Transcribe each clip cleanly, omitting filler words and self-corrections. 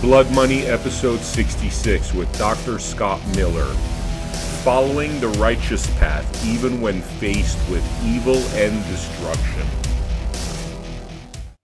Blood Money, episode 66, with Dr. Scott Miller. Following the righteous path, even when faced with evil and destruction.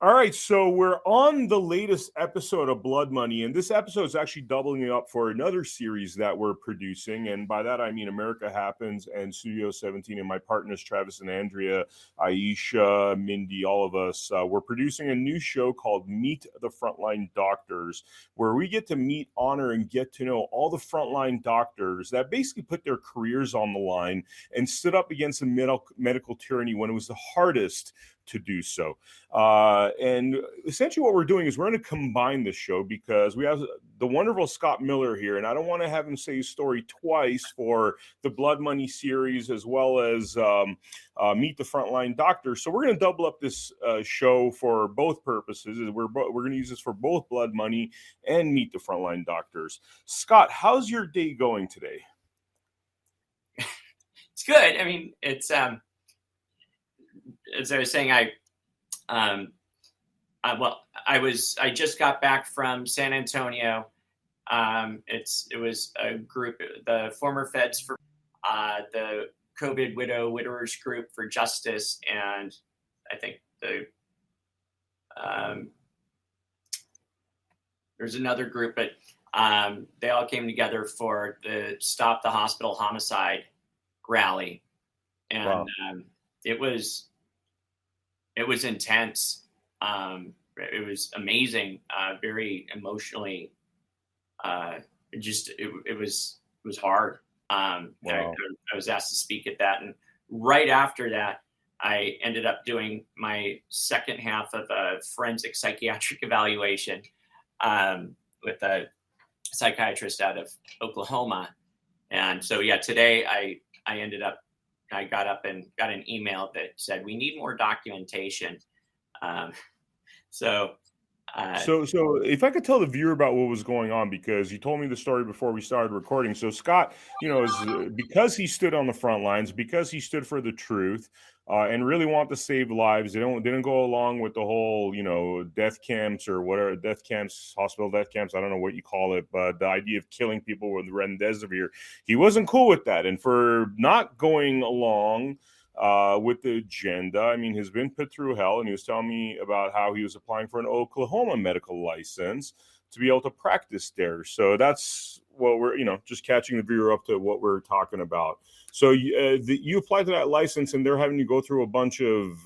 All right, so we're on the latest episode of Blood Money, and this episode is actually doubling it up for another series that we're producing, and by that I mean America Happens and Studio 17, and my partners Travis and Andrea, Aisha, Mindy, all of us. We're producing a new show called Meet the Frontline Doctors, where we get to meet, honor, and get to know all the frontline doctors that basically put their careers on the line and stood up against the medical tyranny when it was the hardest to do so. And essentially what we're doing is we're going to combine this show because we have the wonderful Scott Miller here, and I don't want to have him say his story twice for the Blood Money series as well as Meet the Frontline Doctor. So we're going to double up this show for both purposes. We're going to use this for both Blood Money and Meet the Frontline Doctors. Scott, how's your day going today? It's good. I mean, it's as I was saying, I just got back from San Antonio. It was a group, the former feds for the COVID widowers group for justice, and I think there's another group, but they all came together for the Stop the Hospital Homicide rally, and wow. It was intense. It was amazing. Very emotionally. It was hard. Wow. I was asked to speak at that, and right after that, I ended up doing my second half of a forensic psychiatric evaluation with a psychiatrist out of Oklahoma. And so, yeah, today I got up and got an email that said, we need more documentation. So if I could tell the viewer about what was going on, because you told me the story before we started recording. So Scott, is because he stood on the front lines, because he stood for the truth, and really want to save lives. They didn't go along with the whole, death camps or whatever, death camps, hospital death camps. I don't know what you call it, but the idea of killing people with remdesivir, he wasn't cool with that. And for not going along with the agenda, I mean, he's been put through hell, and he was telling me about how he was applying for an Oklahoma medical license to be able to practice there. So that's what we're, just catching the viewer up to what we're talking about. So you applied to that license, and they're having you go through a bunch of,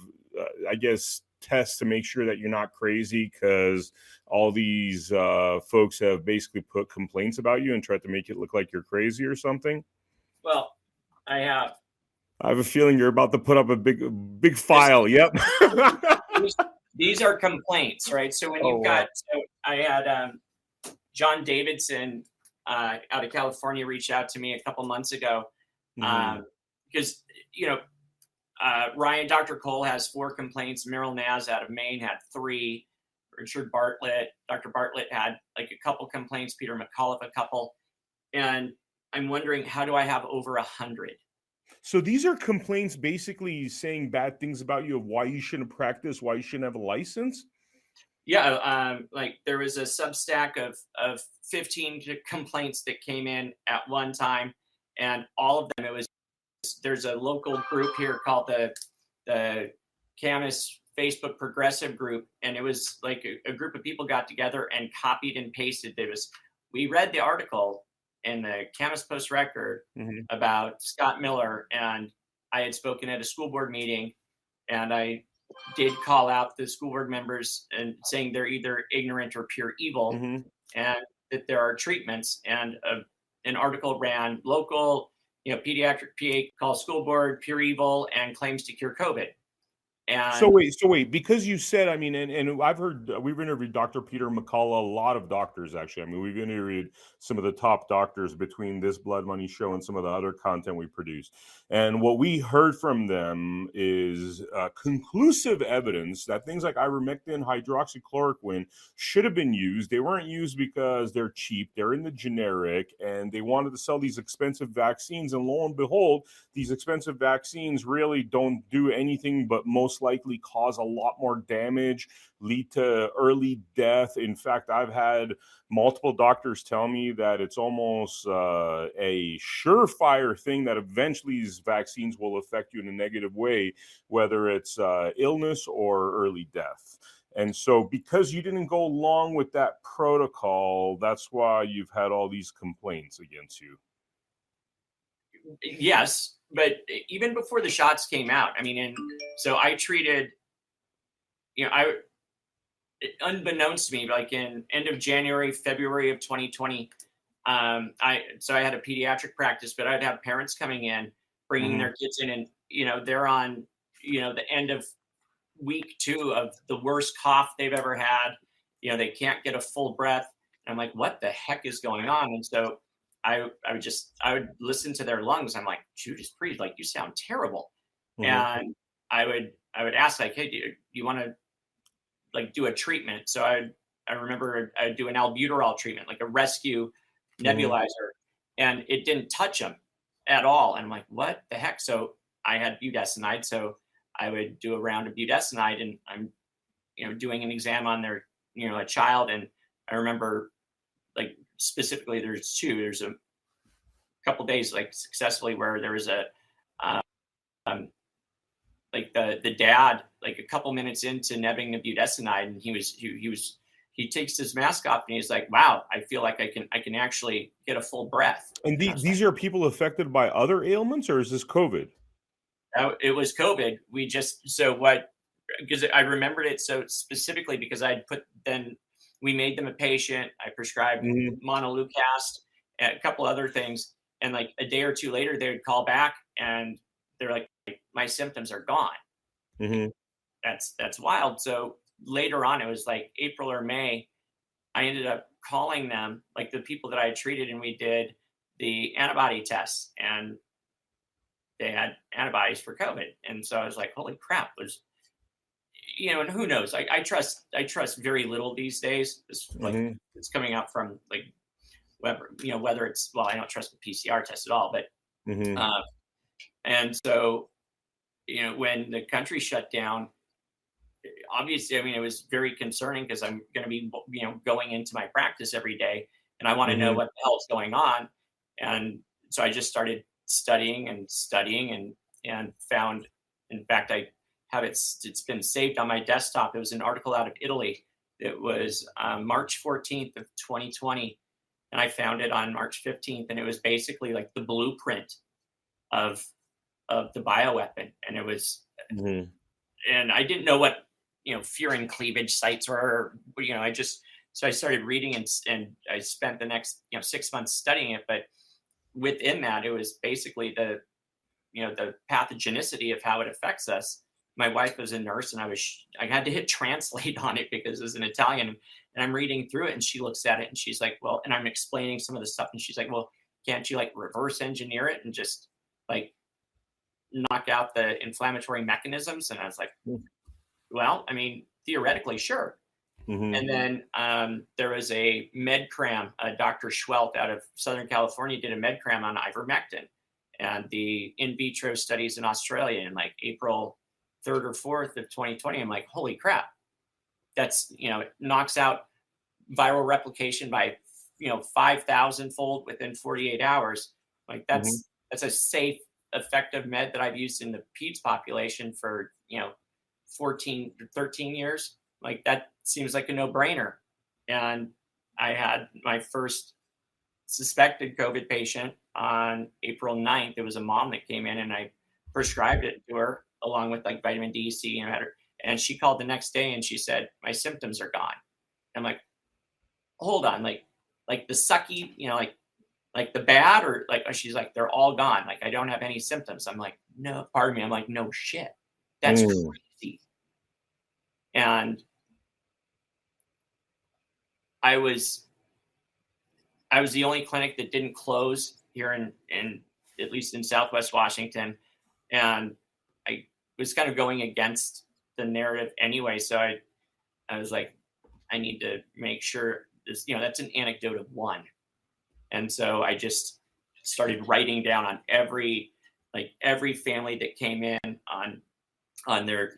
tests to make sure that you're not crazy, because all these folks have basically put complaints about you and tried to make it look like you're crazy or something. Well, I have a feeling you're about to put up a big file. Yep. These are complaints, right? So when I had John Davidson out of California reached out to me a couple months ago because, Dr. Cole has 4 complaints. Meryl Naz out of Maine had 3. Dr. Bartlett had like a couple complaints. Peter McAuliffe, a couple. And I'm wondering, how do I have over 100? So these are complaints basically saying bad things about you, of why you shouldn't practice, why you shouldn't have a license? Yeah, like there was a Substack of 15 complaints that came in at one time, and all of them, there's a local group here called the Camas Facebook Progressive Group, and it was like a group of people got together and copied and pasted. We read the article in the Camas Post Record about Scott Miller, and I had spoken at a school board meeting, and I did call out the school board members and saying they're either ignorant or pure evil, and that there are treatments. And an article ran: local, pediatric PA calls school board pure evil and claims to cure COVID. And so wait, because you said, I mean, and I've heard, we've interviewed Dr. Peter McCullough, a lot of doctors, actually. I mean, we've interviewed some of the top doctors between this Blood Money show and some of the other content we produce. And what we heard from them is conclusive evidence that things like ivermectin, hydroxychloroquine should have been used. They weren't used because they're cheap. They're in the generic, and they wanted to sell these expensive vaccines. And lo and behold, these expensive vaccines really don't do anything but most most likely cause a lot more damage, lead to early death. In fact, I've had multiple doctors tell me that it's almost a surefire thing that eventually these vaccines will affect you in a negative way, whether it's illness or early death. And so because you didn't go along with that protocol, that's why you've had all these complaints against you. Yes, but even before the shots came out, I mean, and so I treated, I unbeknownst to me, like in end of January, February of 2020, I had a pediatric practice, but I'd have parents coming in, bringing their kids in, and they're on, the end of week 2 of the worst cough they've ever had. They can't get a full breath. And I'm like, what the heck is going on? And so I would listen to their lungs. I'm like, Judas Priest, like, you sound terrible. And I would ask, like, hey, do you want to like do a treatment? So I remember I'd do an albuterol treatment, like a rescue nebulizer, and it didn't touch them at all. And I'm like, what the heck? So I had budesonide. So I would do a round of budesonide, and I'm, doing an exam on their, a child. And I remember, like, specifically there's a couple days, like, successfully, where there was a, like the dad, like a couple minutes into nebbing the budesonide, and he takes his mask off and he's like, wow, I feel like I can actually get a full breath. And these are people affected by other ailments, or is this COVID? It was COVID. Because I remembered it so specifically because we made them a patient. I prescribed montelukast and a couple other things. And like a day or two later, they would call back and they're like, my symptoms are gone. That's wild. So later on, it was like April or May, I ended up calling them, like the people that I had treated, and we did the antibody tests, and they had antibodies for COVID. And so I was like, holy crap, and who knows? I trust very little these days. It's coming out from like whether it's, well, I don't trust the PCR test at all, but and so when the country shut down, obviously, I mean, it was very concerning because I'm going to be going into my practice every day, and I want to know what the hell's going on. And so I just started studying and found, in fact, I have it's been saved on my desktop. It was an article out of Italy. It was March 14th of 2020, and I found it on March 15th, and it was basically like the blueprint of the bioweapon. And it was, and I didn't know what furin cleavage sites were. So I started reading, and I spent the next 6 months studying it. But within that, it was basically the pathogenicity of how it affects us. My wife was a nurse, and I had to hit translate on it because it was in Italian, and I'm reading through it, and she looks at it and she's like, well, and I'm explaining some of the stuff, and she's like, well, can't you like reverse engineer it and just like knock out the inflammatory mechanisms? And I was like, well, I mean, theoretically, sure. And then there was a MedCram, Dr. Schwelt out of Southern California did a MedCram on ivermectin, and the in vitro studies in Australia in like April 3rd or 4th of 2020. I'm like, holy crap, that's, it knocks out viral replication by, 5,000 fold within 48 hours. Like that's a safe, effective med that I've used in the peds population for, 14 to 13 years. Like that seems like a no-brainer. And I had my first suspected COVID patient on April 9th. It was a mom that came in, and I prescribed it to her along with like vitamin D, C, and she called the next day and she said, my symptoms are gone. I'm like, hold on, like the sucky, like the bad, or like, she's like, they're all gone. Like, I don't have any symptoms. I'm like, no, pardon me. I'm like, no shit. That's crazy. And I was the only clinic that didn't close here in at least in Southwest Washington. And I was kind of going against the narrative anyway. So I was like, I need to make sure this, that's an anecdote of one. And so I just started writing down on every family that came in, on on their,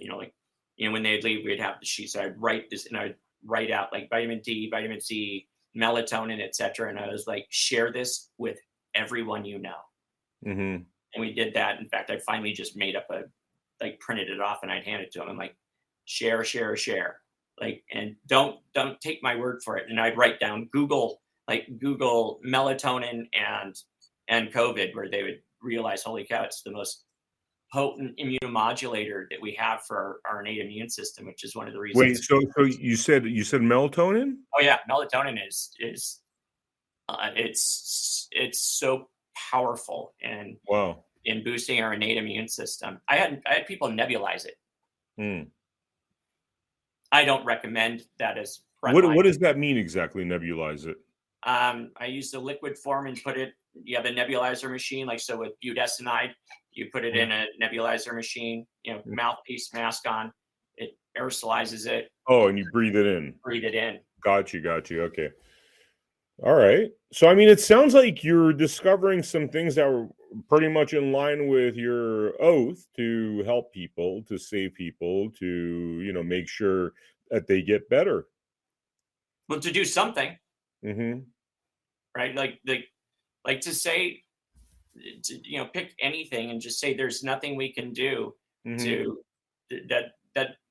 when they'd leave, we'd have the sheets. So I'd write this, and I'd write out like vitamin D, vitamin C, melatonin, etc. And I was like, share this with everyone you know. Mm-hmm. And we did that. In fact, I finally just made up printed it off, and I'd hand it to them. I'm like, share, share, share. Like, and don't take my word for it. And I'd write down Google melatonin and COVID, where they would realize, holy cow, it's the most potent immunomodulator that we have for our innate immune system, which is one of the reasons. Wait, so you said melatonin? Oh yeah, melatonin is it's so powerful and wow, in boosting our innate immune system. I had people nebulize it. I don't recommend that as what does that mean exactly? Nebulize it. I use the liquid form and put it. You have a nebulizer machine, like so with budesonide, you put it in a nebulizer machine. Mouthpiece, mask on. It aerosolizes it. Oh, and you breathe it in. Breathe it in. Got you. Okay. All right. So, I mean, it sounds like you're discovering some things that were pretty much in line with your oath to help people, to save people, to, make sure that they get better. Well, to do something. Mm-hmm. Right. Like to say, pick anything and just say there's nothing we can do to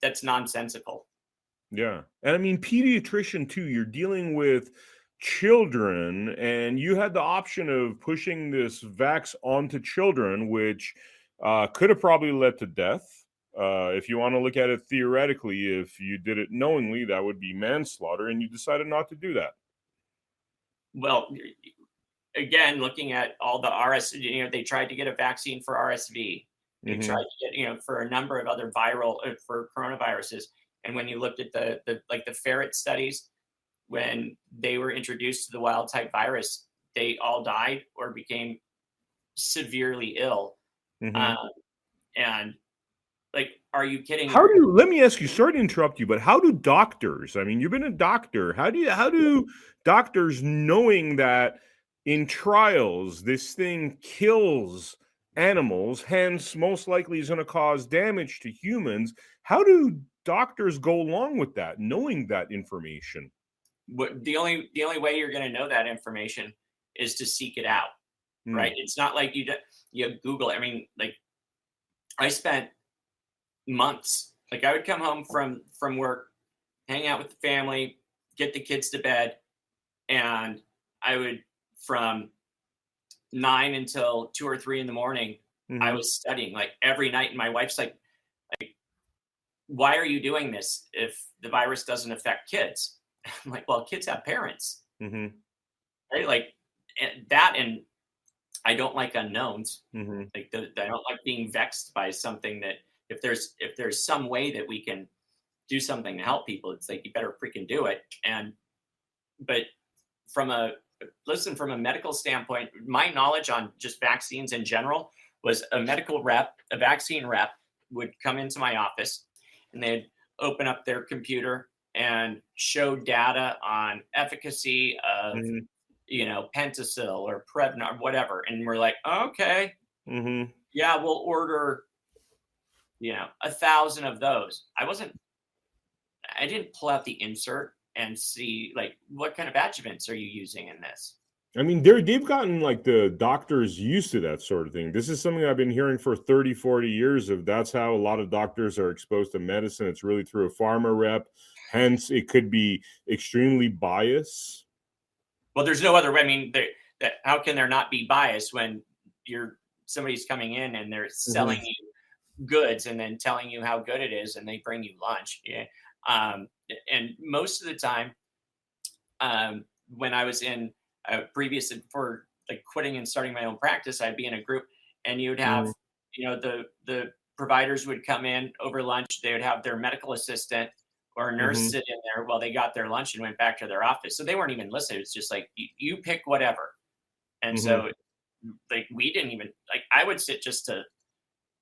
that's nonsensical. Yeah. And I mean, pediatrician too, you're dealing with children, and you had the option of pushing this vax onto children, which could have probably led to death. If you want to look at it theoretically, if you did it knowingly, that would be manslaughter, and you decided not to do that. Well, again, looking at all the RSV, they tried to get a vaccine for RSV. They tried to get, for a number of other for coronaviruses. And when you looked at the ferret studies, when they were introduced to the wild type virus, they all died or became severely ill. And are you kidding? Let me ask you, sorry to interrupt you, but how do doctors, I mean, you've been a doctor, how do doctors, knowing that in trials, this thing kills animals, hence most likely is going to cause damage to humans, how do doctors go along with that, knowing that information? The only way you're going to know that information is to seek it out, right? It's not like you Google it. I mean, I spent months. I would come home from work, hang out with the family, get the kids to bed, and I would, from 9 until 2 or 3 in the morning, I was studying every night. And my wife's like, why are you doing this if the virus doesn't affect kids? I'm like, well, kids have parents, right? That, and I don't like unknowns. I don't like being vexed by something that if there's some way that we can do something to help people, it's like, you better freaking do it. But from a medical standpoint, my knowledge on just vaccines in general was a vaccine rep would come into my office, and they'd open up their computer and show data on efficacy of, Pentosil or Prevnar or whatever. And we're like, okay, yeah, we'll order, 1,000 of those. I didn't pull out the insert and see what kind of adjuvants are you using in this? I mean, they've gotten the doctors used to that sort of thing. This is something I've been hearing for 30, 40 years of. That's how a lot of doctors are exposed to medicine. It's really through a pharma rep. Hence, it could be extremely biased. Well, there's no other. I mean, how can there not be bias when somebody's coming in and they're selling you goods and then telling you how good it is, and they bring you lunch? Yeah. And most of the time, when I was in previous for quitting and starting my own practice, I'd be in a group, and you'd have, the providers would come in over lunch. They would have their medical assistant or a nurse sit in there while they got their lunch and went back to their office. So they weren't even listening. It's just you pick whatever. And so we didn't even, I would sit just to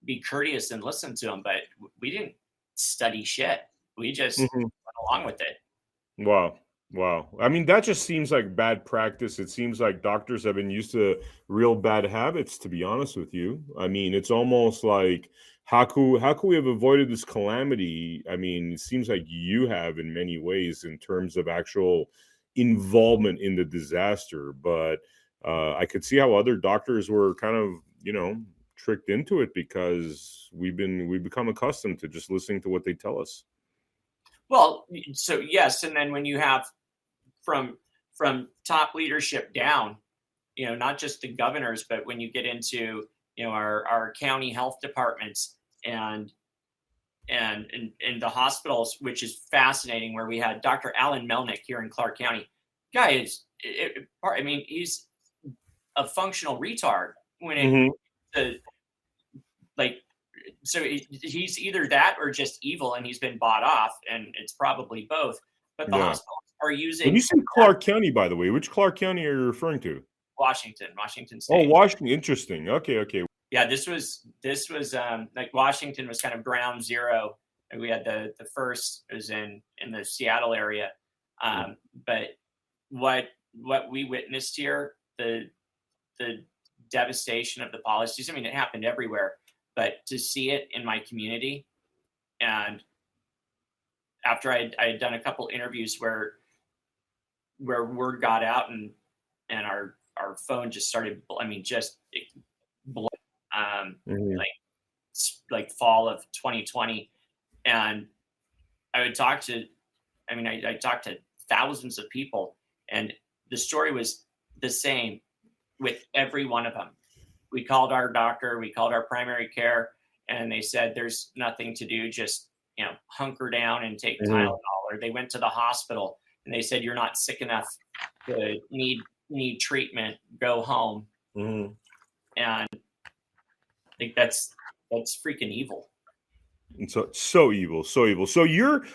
be courteous and listen to them, but we didn't study shit. We just went along with it. Wow. I mean, that just seems like bad practice. It seems like doctors have been used to real bad habits, to be honest with you. I mean, it's almost like how could we have avoided this calamity? I mean, it seems like you have in many ways in terms of actual involvement in the disaster, but I could see how other doctors were kind of, tricked into it because we've become accustomed to just listening to what they tell us. Well, so yes, and then when you have from top leadership down, not just the governors, but when you get into our county health departments and the hospitals, which is fascinating, where we had Dr. Alan Melnick here in Clark County. Guy is, I mean, he's a functional retard when it to, like, so he's either that or just evil, and he's been bought off, and it's probably both. But the hospitals are using. When you say Clark County, by the way, which Clark County are you referring to? Washington State. Oh, Washington. Interesting. Okay. Yeah, this was like Washington was kind of ground zero. And we had the first, it was in the Seattle area. But what we witnessed here, the devastation of the policies, I mean, it happened everywhere, but to see it in my community, and after I had done a couple interviews where word got out and our phone just started, I mean, just like fall of 2020. And I would talk to, I talked to thousands of people, and the story was the same with every one of them. We called our doctor, we called our primary care, and they said, there's nothing to do, just, hunker down and take Tylenol. Or they went to the hospital and they said, you're not sick enough to need treatment, go home. And I think that's freaking evil. And so evil. So you're,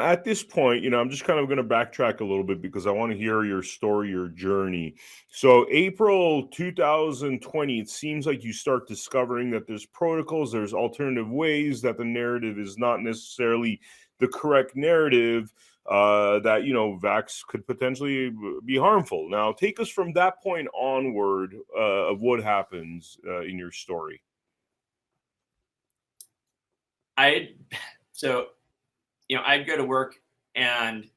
at this point, I'm just kind of going to backtrack a little bit because I want to hear your story, your journey. So April 2020, it seems like you start discovering that there's protocols, there's alternative ways, that the narrative is not necessarily the correct narrative, that, vax could potentially be harmful. Now, take us from that point onward of what happens in your story. I'd go to work, and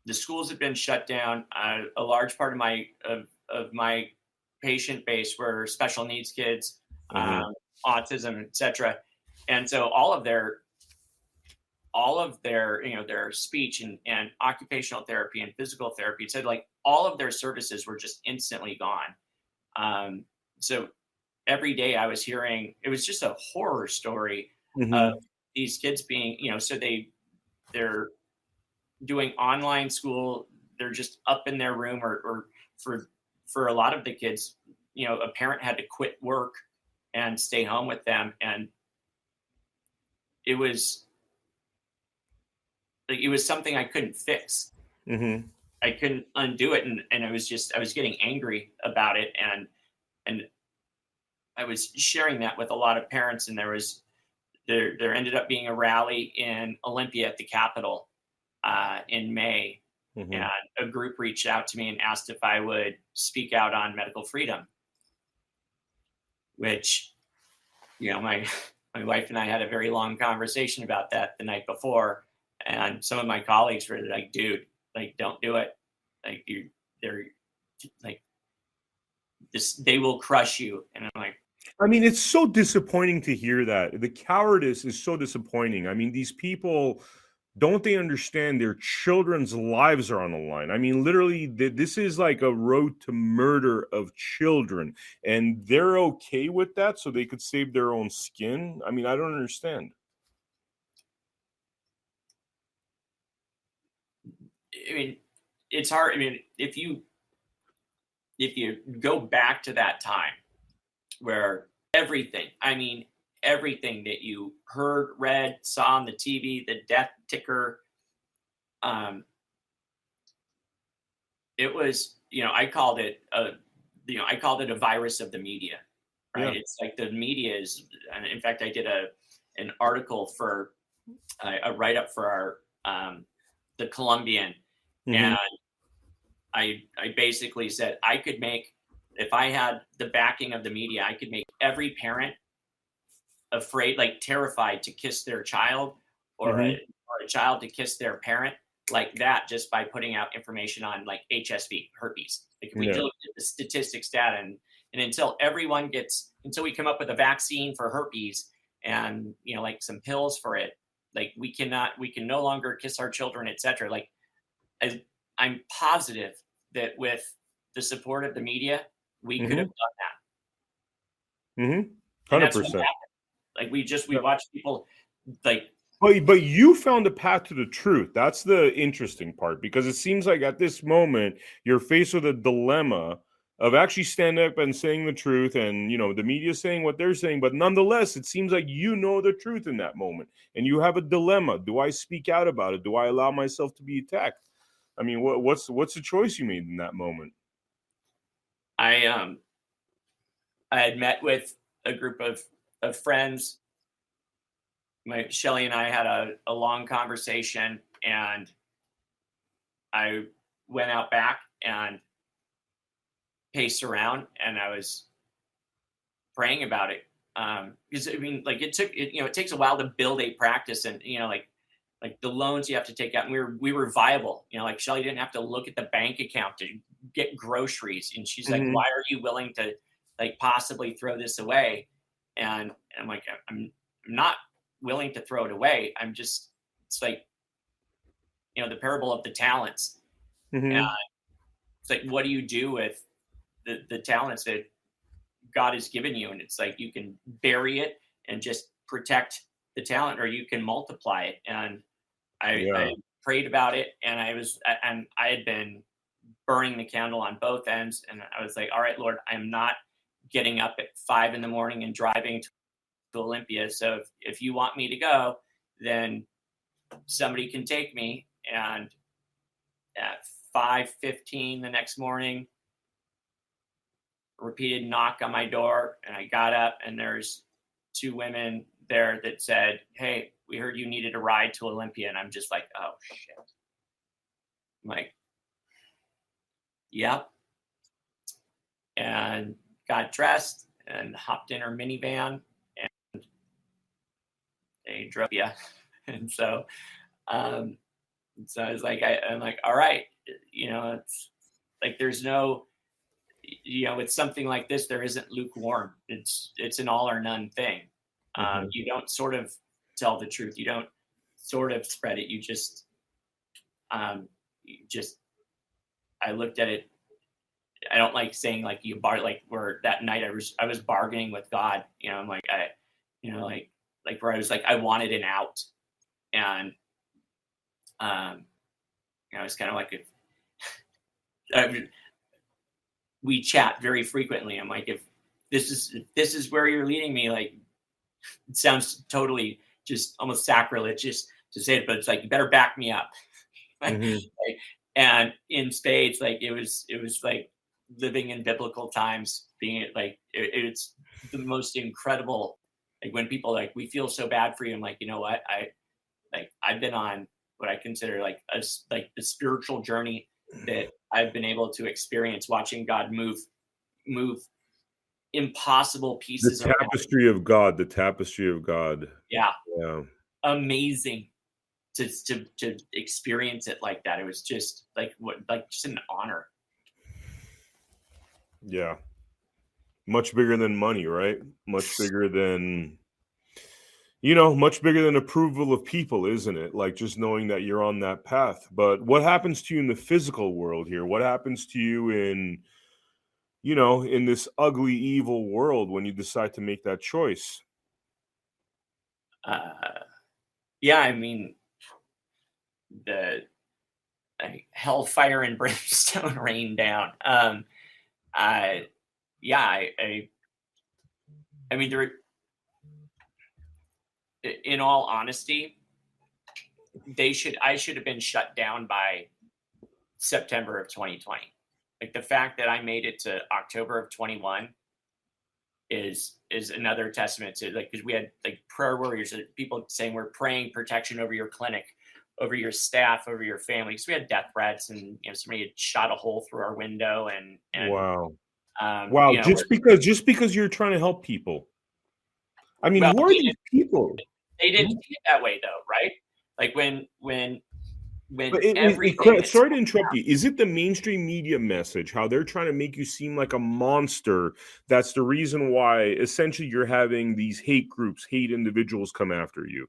the schools have been shut down. A large part of my patient base were special needs kids, autism, etc. And so all of their their speech and occupational therapy and physical therapy, it said, like, all of their services were just instantly gone. So every day I was hearing, it was just a horror story of these kids being, so they're doing online school. They're just up in their room, or for a lot of the kids, a parent had to quit work and stay home with them. And it was something I couldn't fix. I couldn't undo it. And I was getting angry about it. And I was sharing that with a lot of parents, and there ended up being a rally in Olympia at the Capitol in May, and a group reached out to me and asked if I would speak out on medical freedom, which, my wife and I had a very long conversation about that the night before, and some of my colleagues were like, dude, like, don't do it. Like, they're like, this, they will crush you. And I'm like, I mean, it's so disappointing to hear that. The cowardice is so disappointing. I mean, these people, don't they understand their children's lives are on the line? I mean, literally, this is like a road to murder of children, and they're okay with that so they could save their own skin? I mean, I don't understand. I mean, it's hard. I mean, if you go back to that time where everything that you heard, read, saw on the TV, the death ticker, it was, I called it a virus of the media, right? Yeah. It's like the media is, and in fact, I did an article for a write-up for our, the Columbian, and I basically said I could make, if I had the backing of the media, I could make every parent afraid, like terrified to kiss their child, or a child to kiss their parent, like that, just by putting out information on like HSV, herpes. Like if we look at the statistics data, and until until we come up with a vaccine for herpes and like some pills for it, like we can no longer kiss our children, etc. Like I'm positive that with the support of the media, we could have done that. 100%. Like we watch people like. But you found a path to the truth. That's the interesting part, because it seems like at this moment you're faced with a dilemma of actually standing up and saying the truth, and the media saying what they're saying, but nonetheless it seems like the truth in that moment, and you have a dilemma. Do I speak out about it? Do I allow myself to be attacked? I mean, what's the choice you made in that moment? I had met with a group of friends. Shelly and I had a long conversation, and I went out back and paced around, and I was praying about it. Because I mean, like it takes a while to build a practice, and like the loans you have to take out. And we were viable. Like Shelly didn't have to look at the bank account to get groceries, and she's like, "Why are you willing to like possibly throw this away?" And I'm like, I'm not willing to throw it away. It's like, the parable of the talents. And it's like, what do you do with the talents that God has given you? And it's like, you can bury it and just protect the talent, or you can multiply it. And I prayed about it, and I had been burning the candle on both ends. And I was like, all right, Lord, I'm not getting up at 5 a.m. and driving to Olympia. So if you want me to go, then somebody can take me. And at 5:15 the next morning, repeated knock on my door, and I got up, and there's 2 women there that said, "Hey, we heard you needed a ride to Olympia." And I'm just like, oh shit. I'm like, yep. And got dressed and hopped in her minivan, and they drove. Yeah. And so I was like, I'm like, all right, it's like, there's no, it's something like this, there isn't lukewarm. It's an all or none thing. You don't sort of tell the truth. You don't sort of spread it. You just, I looked at it. I don't like saying like where that night I was bargaining with God. I'm like, like where I was like, I wanted an out. And, it's kind of like we chat very frequently. I'm like, if this is where you're leading me, like, it sounds totally just almost sacrilegious to say it, but it's like, you better back me up. And in spades, like it was like living in biblical times, being like, it's the most incredible, like when people like, we feel so bad for you. I'm like, you know what? I've been on what I consider like the spiritual journey that I've been able to experience, watching God move impossible pieces. The tapestry of God. The tapestry of God. Yeah. Yeah. Amazing to experience it like that. It was just like just an honor. Yeah. Much bigger than money, right? Much bigger than, much bigger than approval of people, isn't it? Like just knowing that you're on that path. But what happens to you in the physical world here? What happens to you in this ugly, evil world when you decide to make that choice? Yeah, I mean, the hellfire and brimstone rain down. I mean, in all honesty, I should have been shut down by September of 2020. Like the fact that I made it to October of 21 is another testament to, like, because we had like prayer warriors, people saying we're praying protection over your clinic, over your staff, over your family. Because we had death threats, and somebody had shot a hole through our window, and wow. Wow, just because you're trying to help people. I mean, Well, who are these people? they didn't see it that way though, right? Like when But everything that's sorry to interrupt you. Is it the mainstream media message, how they're trying to make you seem like a monster? That's the reason why essentially you're having these hate groups, hate individuals come after you.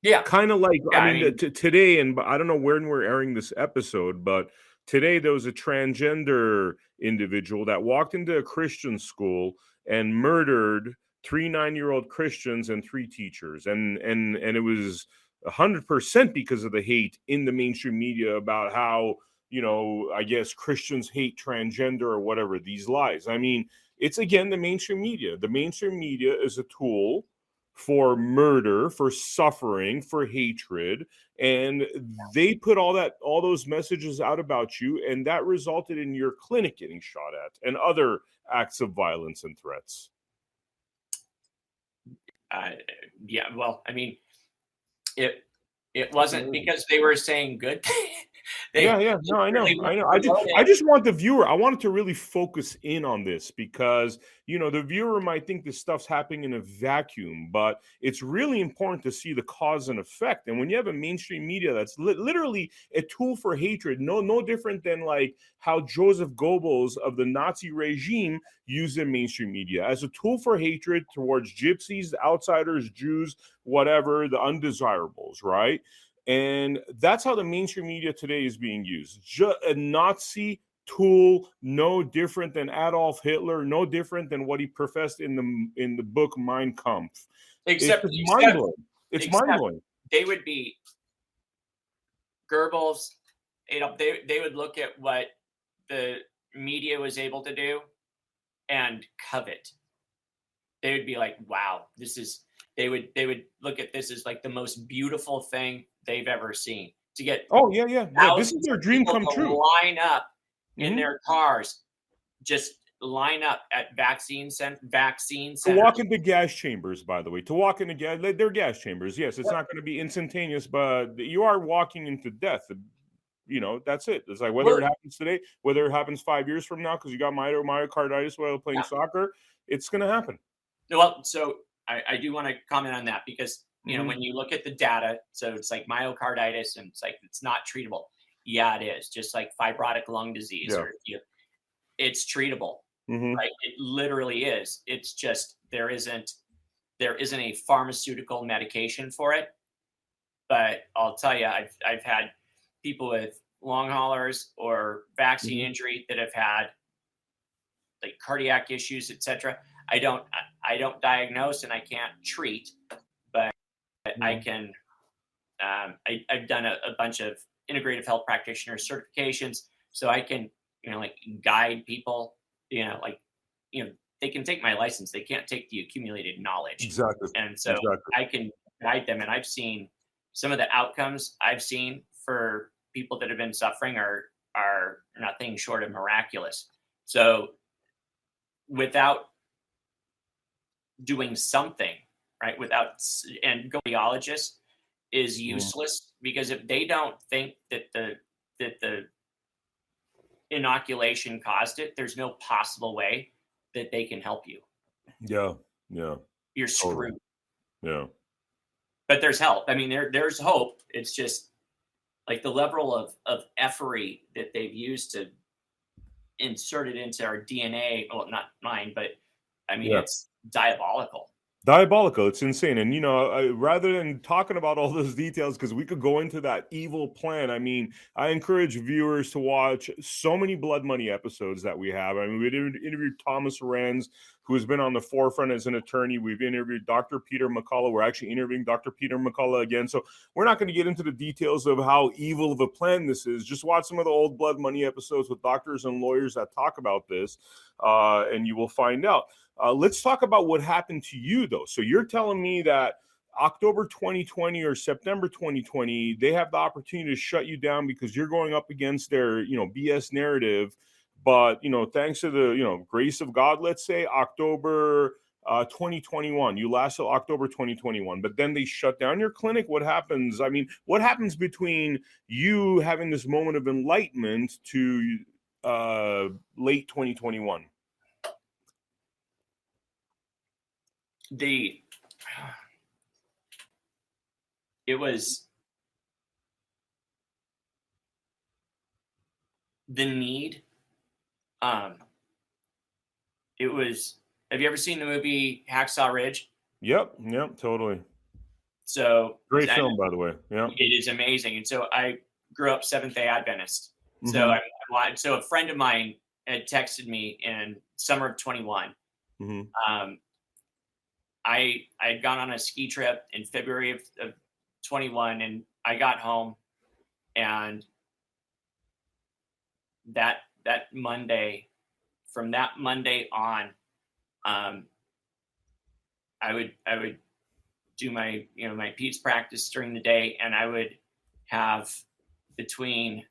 yeah, Kind of like, yeah, I mean, today, and I don't know when we're airing this episode, but today there was a transgender individual that walked into a Christian school and murdered 3 9-year-old Christians and 3 teachers, and it was 100% because of the hate in the mainstream media about how, I guess Christians hate transgender or whatever, these lies. I mean, it's again the mainstream media. The mainstream media is a tool for murder, for suffering, for hatred, and they put all those messages out about you, and that resulted in your clinic getting shot at and other acts of violence and threats. yeah. Well, I mean, it wasn't because they were saying good. Yeah. No, I know. I just want the viewer. I wanted to really focus in on this because, the viewer might think this stuff's happening in a vacuum, but it's really important to see the cause and effect. And when you have a mainstream media that's literally a tool for hatred, no different than like how Joseph Goebbels of the Nazi regime used the mainstream media as a tool for hatred towards gypsies, outsiders, Jews, whatever, the undesirables, right? And that's how the mainstream media today is being used. A Nazi tool, no different than Adolf Hitler, no different than what he professed in the book Mein Kampf. Except mind blowing. It's mind blowing. They would be Goebbels. They would look at what the media was able to do and covet. They would be like, "Wow, this is." They would look at this as like the most beautiful thing they've ever seen. To get This is their dream come true. Line up in their cars, just line up at vaccine centers. To walk into gas chambers, by the way, they're gas chambers. Yes, it's not going to be instantaneous, but you are walking into death. That's it. It's like whether it happens today, whether it happens 5 years from now, because you got myocarditis while playing soccer, it's going to happen. Well, so I do want to comment on that because, when you look at the data, so it's like myocarditis and it's like, it's not treatable. Yeah, it is. Just like fibrotic lung disease, it's treatable, right? It literally is. It's just, there isn't a pharmaceutical medication for it. But I'll tell you, I've had people with long haulers or vaccine injury that have had like cardiac issues, etc. I don't diagnose and I can't treat, but I can. I've done a bunch of integrative health practitioner certifications, so I can, like guide people. They can take my license, they can't take the accumulated knowledge. Exactly. And so I can guide them, and I've seen some of the outcomes I've seen for people that have been suffering are nothing short of miraculous. So without doing something, right, and cardiologist is useless, because if they don't think that the inoculation caused it, there's no possible way that they can help you. Yeah. You're screwed. Yeah. But there's help. I mean, there's hope. It's just like the level of effery that they've used to insert it into our DNA. Well, not mine, but I mean, it's diabolical. It's insane. And rather than talking about all those details, because we could go into that evil plan, I mean, I encourage viewers to watch so many Blood Money episodes that we have. I mean, we interviewed Thomas Renz, who has been on the forefront as an attorney. We've interviewed Dr. Peter McCullough. We're actually interviewing Dr. Peter McCullough again. So we're not going to get into the details of how evil of a plan this is. Just watch some of the old Blood Money episodes with doctors and lawyers that talk about this, and you will find out. Let's talk about what happened to you, though. So you're telling me that October 2020 or September 2020, they have the opportunity to shut you down because you're going up against their, BS narrative. But, thanks to the, grace of God, let's say, October 2021, you last till October 2021, but then they shut down your clinic. What happens? I mean, what happens between you having this moment of enlightenment to late 2021? it was the need. It was. Have you ever seen the movie Hacksaw Ridge? Yep, totally. So Great film, by the way. Yeah, it is amazing. And so I grew up Seventh-day Adventist. So Mm-hmm. so a friend of mine had texted me in summer of 21. Mm-hmm. I had gone on a ski trip in February of 21, and I got home, and that Monday, from that Monday on, I would do my my PEDS practice during the day, and I would have between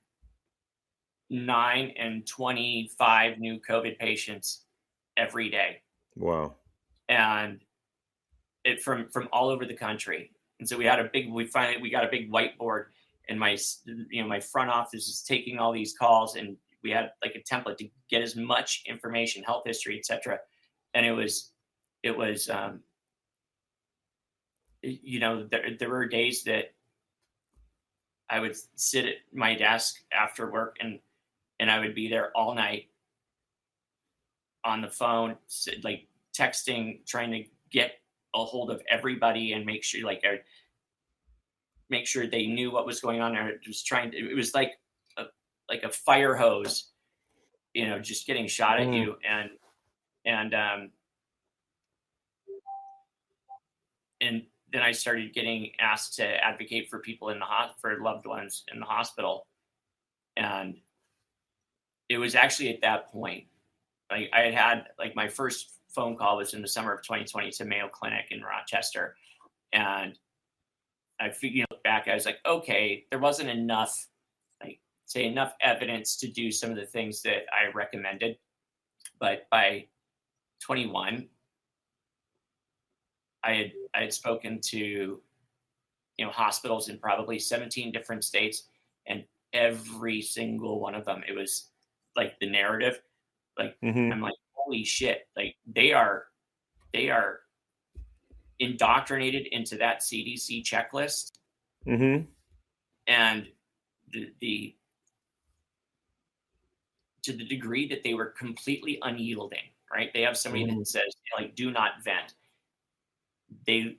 9 and 25 new COVID patients every day, Wow. and it from all over the country. And so we got a big whiteboard, and my my front office is taking all these calls, and we had like a template to get as much information, health history, etc. And it was there were days that I would sit at my desk after work, and I would be there all night on the phone, like texting, trying to get a hold of everybody and make sure make sure they knew what was going on. I was trying to, it was like a fire hose, just getting shot at you. And then I started getting asked to advocate for people for loved ones in the hospital. And it was actually at that point, like I had like my first phone call was in the summer of 2020 to Mayo Clinic in Rochester. And I look back, I was like, okay, there wasn't enough evidence to do some of the things that I recommended. But by 21, I had spoken to, hospitals in probably 17 different states, and every single one of them, it was like the narrative, like Mm-hmm. I'm like, holy shit, like they are indoctrinated into that CDC checklist. Mm-hmm. And the to the degree that they were completely unyielding, right? They have somebody that says, like, do not vent. They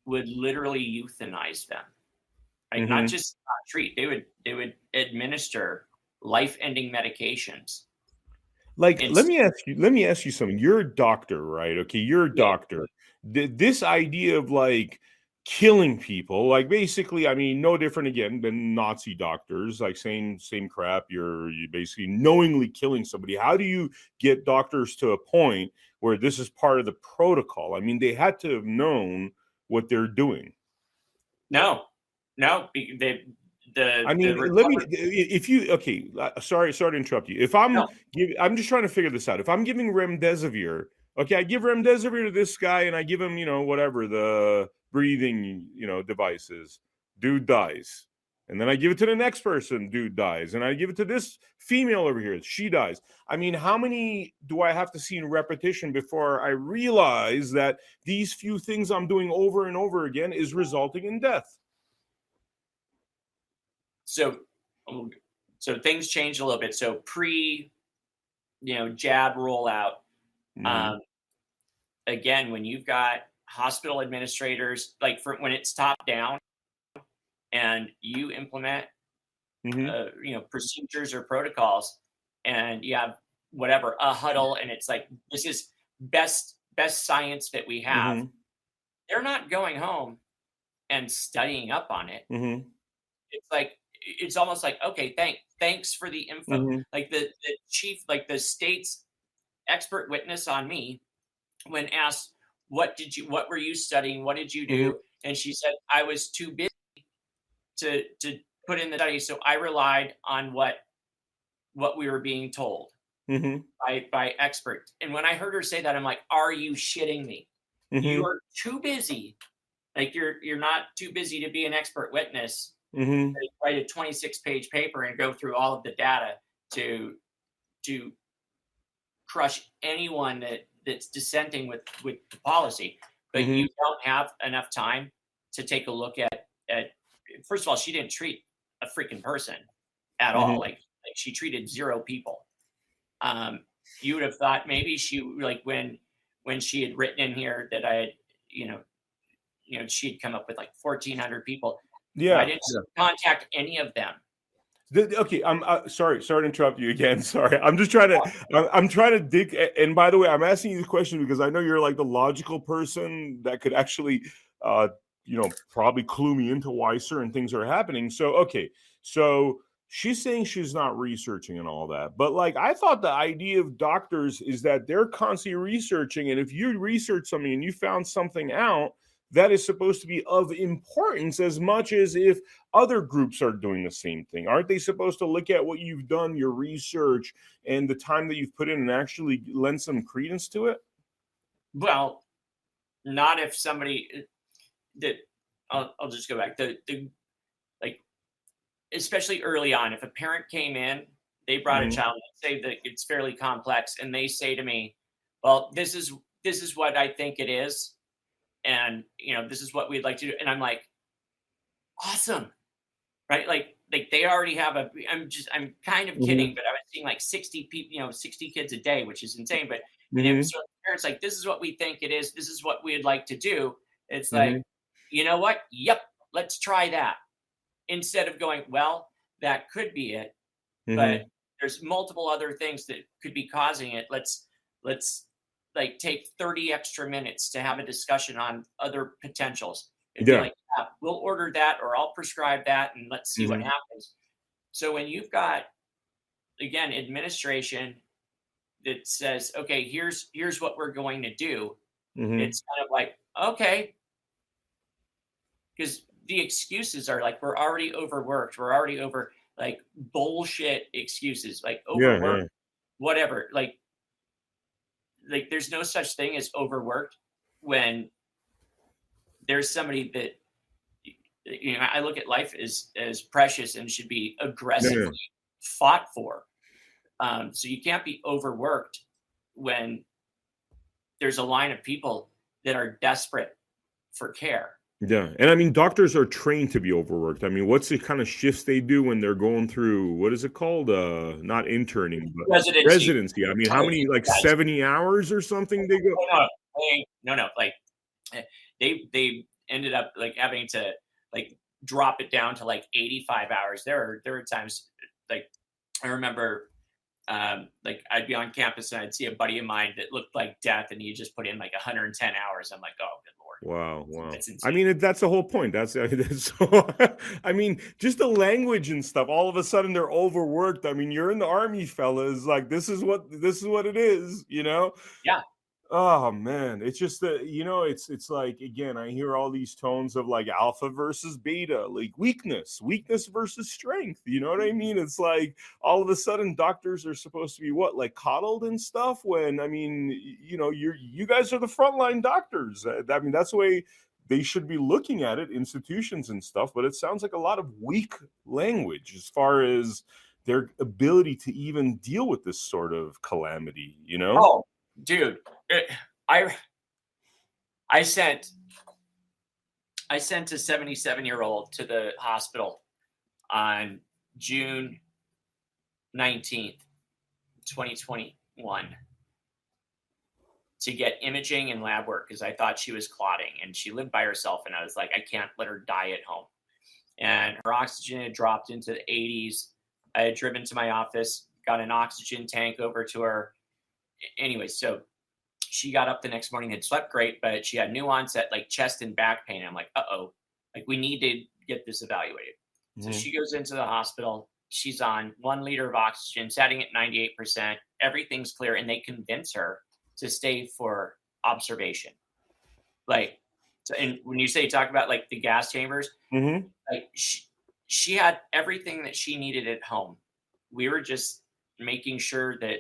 would literally euthanize them, right? Not just not treat. They would administer life-ending medications. Like, And let me ask you something. You're a doctor, right? Okay, you're a yeah, doctor. This idea of like killing people, like basically, I mean, no different again than Nazi doctors, like same crap. You basically knowingly killing somebody. How do you get doctors to a point where this is part of the protocol? I mean, they had to have known what they're doing. no, I mean, let me. If you okay, sorry to interrupt you. If I'm I'm just trying to figure this out. If I'm giving remdesivir, okay, I give remdesivir to this guy, and I give him, whatever the breathing, devices. Dude dies, and then I give it to the next person. Dude dies, and I give it to this female over here. She dies. I mean, how many do I have to see in repetition before I realize that these few things I'm doing over and over again is resulting in death? So things changed a little bit. So jab rollout. Again, when you've got hospital administrators, like when it's top down, and you implement procedures or protocols, and you have whatever a huddle, and it's like, this is best science that we have. They're not going home and studying up on it. It's like, it's almost like, okay, thanks for the info. Like the chief, like the state's expert witness on me, when asked, what were you studying? What did you do? And she said, I was too busy to put in the study. So I relied on what we were being told by experts. And when I heard her say that, I'm like, are you shitting me? You are too busy. Like you're not too busy to be an expert witness. Write a 26-page paper and go through all of the data to crush anyone that's dissenting with the policy, but you don't have enough time to take a look at first of all, she didn't treat a freaking person at all. Like she treated 0 people. You would have thought maybe she, like when she had written in here that I had, she had come up with like 1,400 people. Yeah. I didn't contact any of them. Okay, I'm sorry to interrupt you again. Sorry, I'm just trying to dig. And by the way, I'm asking you the question because I know you're like the logical person that could actually, probably clue me into why certain things are happening. So, okay, so she's saying she's not researching and all that, but like I thought the idea of doctors is that they're constantly researching, and if you research something and you found something out, that is supposed to be of importance as much as if other groups are doing the same thing. Aren't they supposed to look at what you've done, your research, and the time that you've put in and actually lend some credence to it? Well, not if somebody that I'll just go back. The like, especially early on, if a parent came in, they brought a child, let's say that it's fairly complex, and they say to me, well, this is what I think it is. And, this is what we'd like to do. And I'm like, awesome. Right. Like they already have I'm kind of kidding, but I was seeing like 60 people, 60 kids a day, which is insane. But so parents like, this is what we think it is. This is what we'd like to do. It's like, you know what? Yep. Let's try that. Instead of going, well, that could be it. But there's multiple other things that could be causing it. Let's like take 30 extra minutes to have a discussion on other potentials. It'd be like, yeah, we'll order that, or I'll prescribe that, and let's see what happens. So when you've got, again, administration that says, okay, here's what we're going to do, it's kind of like, okay, because the excuses are like, we're already overworked, we're already over, like bullshit excuses, like overworked, whatever, like there's no such thing as overworked when there's somebody that, I look at life as precious and should be aggressively fought for. So you can't be overworked when there's a line of people that are desperate for care. Yeah. And I mean, doctors are trained to be overworked. I mean, what's the kind of shifts they do when they're going through, what is it called? Not interning, but residency. I mean, how many, like 70 hours or something they go? No. Like they ended up like having to like drop it down to like 85 hours. There are times like I remember like I'd be on campus and I'd see a buddy of mine that looked like death, and he just put in like 110 hours. I'm like, oh, good Lord. Wow. I mean, that's the whole point. That's so, I mean, just the language and stuff. All of a sudden they're overworked. I mean, you're in the army, fellas. Like, this is what it is, Yeah. Oh man, it's just that, it's like, again, I hear all these tones of like alpha versus beta, like weakness versus strength. You know what I mean? It's like all of a sudden doctors are supposed to be what, like coddled and stuff, when I mean, you guys are the frontline doctors. I mean, that's the way they should be looking at it, institutions and stuff, but it sounds like a lot of weak language as far as their ability to even deal with this sort of calamity, Oh, dude, I sent a 77-year-old to the hospital on June 19th, 2021 to get imaging and lab work because I thought she was clotting, and she lived by herself, and I was like, I can't let her die at home. And her oxygen had dropped into the 80s. I had driven to my office, got an oxygen tank over to her. Anyway, so she got up the next morning, had slept great, but she had new onset like chest and back pain. I'm like, like we need to get this evaluated. So she goes into the hospital. She's on 1 liter of oxygen, setting at 98%. Everything's clear, and they convince her to stay for observation. Like, so, and when you talk about like the gas chambers, like she had everything that she needed at home. We were just making sure that,